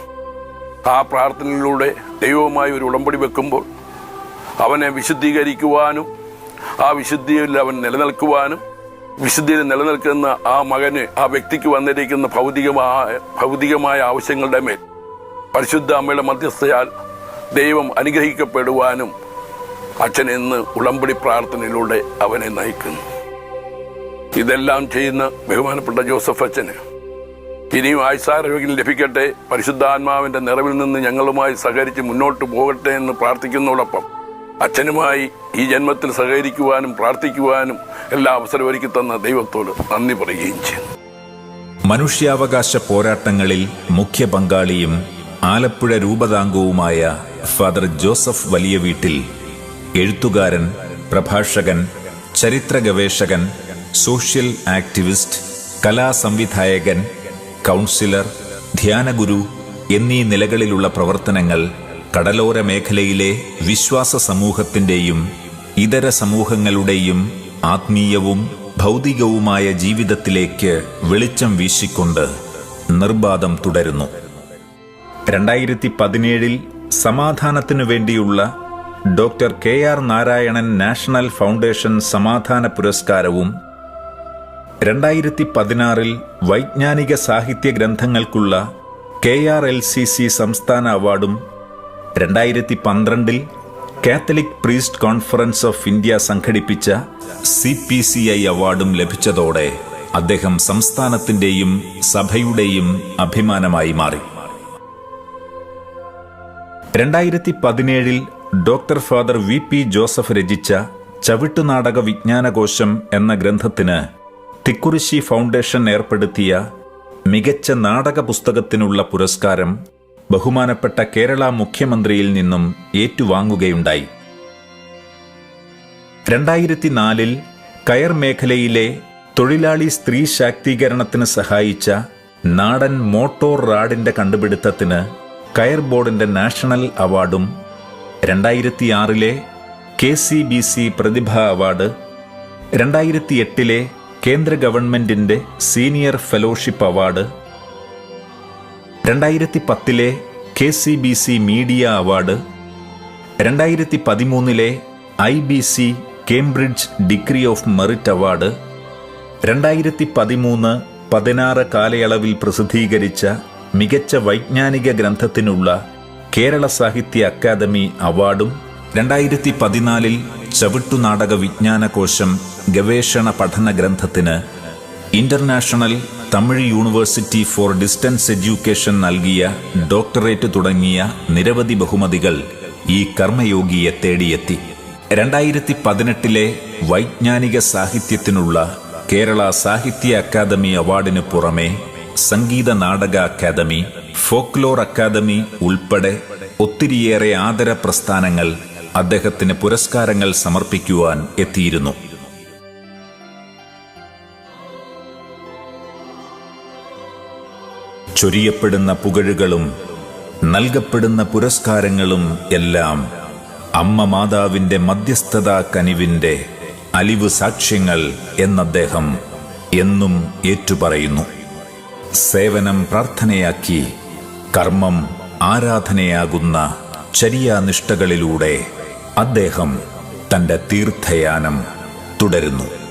[SPEAKER 9] ആ പ്രാർത്ഥനയിലൂടെ ദൈവവുമായി ഒരു ഉടമ്പടി വെക്കുമ്പോൾ അവനെ വിശുദ്ധീകരിക്കുവാനും ആ വിശുദ്ധിയിൽ അവൻ നിലനിൽക്കുവാനും വിശുദ്ധിയിൽ നിലനിൽക്കുന്ന ആ മകന്, ആ വ്യക്തിക്ക് വന്നിരിക്കുന്ന ഭൗതികമായ ആവശ്യങ്ങളുടെ മേൽ പരിശുദ്ധ അമ്മയുടെ മധ്യസ്ഥയാൽ ദൈവം അനുഗ്രഹിക്കപ്പെടുവാനും അച്ഛൻ ഇന്ന് ഉടമ്പടി പ്രാർത്ഥനയിലൂടെ അവനെ നയിക്കുന്നു. ഇതെല്ലാം ചെയ്യുന്ന ബഹുമാനപ്പെട്ട ജോസഫ് അച്ഛന് ഇനിയും ആയുസ്സാരോഗ്യം ലഭിക്കട്ടെ, പരിശുദ്ധാത്മാവിന്റെ നിറവിൽ നിന്ന് ഞങ്ങളുമായി സഹകരിച്ച് മുന്നോട്ട് പോകട്ടെ എന്ന് പ്രാർത്ഥിക്കുന്നതോടൊപ്പം അച്ഛനുമായി ഈ ജന്മത്തിൽ സഹകരിക്കുവാനും പ്രാർത്ഥിക്കുവാനും എല്ലാ അവസരം ഒരുക്കി തന്ന ദൈവത്തോട് നന്ദി പറയുകയും ചെയ്യുന്നു.
[SPEAKER 1] മനുഷ്യാവകാശ പോരാട്ടങ്ങളിൽ മുഖ്യ പങ്കാളിയും ആലപ്പുഴ രൂപതാംഗവുമായ ഫാദർ ജോസഫ് വലിയ വീട്ടിൽ എഴുത്തുകാരൻ, പ്രഭാഷകൻ, ചരിത്ര ഗവേഷകൻ, സോഷ്യൽ ആക്ടിവിസ്റ്റ്, കലാസംവിധായകൻ, കൗൺസിലർ, ധ്യാനഗുരു എന്നീ നിലകളിലുള്ള പ്രവർത്തനങ്ങൾ കടലോര മേഖലയിലെ വിശ്വാസ സമൂഹത്തിൻ്റെയും ഇതര സമൂഹങ്ങളുടെയും ആത്മീയവും ഭൗതികവുമായ ജീവിതത്തിലേക്ക് വെളിച്ചം വീശിക്കൊണ്ട് നിർബാധം തുടരുന്നു. 2017 സമാധാനത്തിനു വേണ്ടിയുള്ള doctor KR Narayanan national foundation സമാധാന പുരസ്കാരവും 2016 വൈജ്ഞാനിക സാഹിത്യ ഗ്രന്ഥങ്ങൾക്കുള്ള KRLCC സംസ്ഥാന അവാർഡും 2012 Catholic priest conference of India സംഘടിപ്പിച്ച CPCI അവാർഡും ലഭിച്ചതോടെ അദ്ദേഹം സംസ്ഥാനത്തിന്റെയും സഭയുടെയും അഭിമാനമായി മാറി. 2017 ഡോക്ടർ ഫാദർ VP ജോസഫ് രചിച്ച ചവിട്ടുനാടക വിജ്ഞാനകോശം എന്ന ഗ്രന്ഥത്തിന് തിക്കുറിശ്ശി ഫൗണ്ടേഷൻ ഏർപ്പെടുത്തിയ മികച്ച നാടക പുസ്തകത്തിനുള്ള പുരസ്കാരം ബഹുമാനപ്പെട്ട കേരള മുഖ്യമന്ത്രിയിൽ നിന്നും ഏറ്റുവാങ്ങുകയുണ്ടായി. 2004 കയർ മേഖലയിലെ തൊഴിലാളി സ്ത്രീ ശാക്തീകരണത്തിന് സഹായിച്ച നാടൻ മോട്ടോർ റാഡിന്റെ കണ്ടുപിടുത്തത്തിന് കയർ ബോർഡിന്റെ നാഷണൽ അവാർഡും 2006 KCBC പ്രതിഭ അവാർഡ്, 2008 കേന്ദ്ര ഗവൺമെന്റിന്റെ senior fellowship award, 2010 KCBC media award, 2013 IBC Cambridge degree of merit award, 2013-16 കാലയളവിൽ പ്രസിദ്ധീകരിച്ച മികച്ച വൈജ്ഞാനിക ഗ്രന്ഥത്തിനുള്ള കേരള സാഹിത്യ അക്കാദമി അവാർഡും, 2014 ചവിട്ടുനാടക വിജ്ഞാനകോശം ഗവേഷണ പഠന ഗ്രന്ഥത്തിന് international Tamil university for distance education നൽകിയ ഡോക്ടറേറ്റ് തുടങ്ങിയ നിരവധി ബഹുമതികൾ ഈ കർമ്മയോഗിയെ തേടിയെത്തി. 2018 വൈജ്ഞാനിക സാഹിത്യത്തിനുള്ള കേരള സാഹിത്യ അക്കാദമി അവാർഡിന് പുറമെ Sangeetha Nataka academy, folklore academy ഉൾപ്പെടെ ഒത്തിരിയേറെ ആദര പ്രസ്ഥാനങ്ങൾ അദ്ദേഹത്തിന് പുരസ്കാരങ്ങൾ സമർപ്പിക്കുവാൻ എത്തിയിരുന്നു. ചൊരിയപ്പെടുന്ന പുകഴുകളും നൽകപ്പെടുന്ന പുരസ്കാരങ്ങളും എല്ലാം അമ്മ മാതാവിന്റെ മധ്യസ്ഥതാ കനിവിന്റെ അലിവ് സാക്ഷ്യങ്ങൾ എന്നദ്ദേഹം എന്നും ഏറ്റുപറയുന്നു. സേവനം പ്രാർത്ഥനയാക്കി കർമ്മം ആരാധനയാകുന്ന ചര്യാനിഷ്ഠകളിലൂടെ അദ്ദേഹം തന്റെ തീർത്ഥയാനം തുടരുന്നു.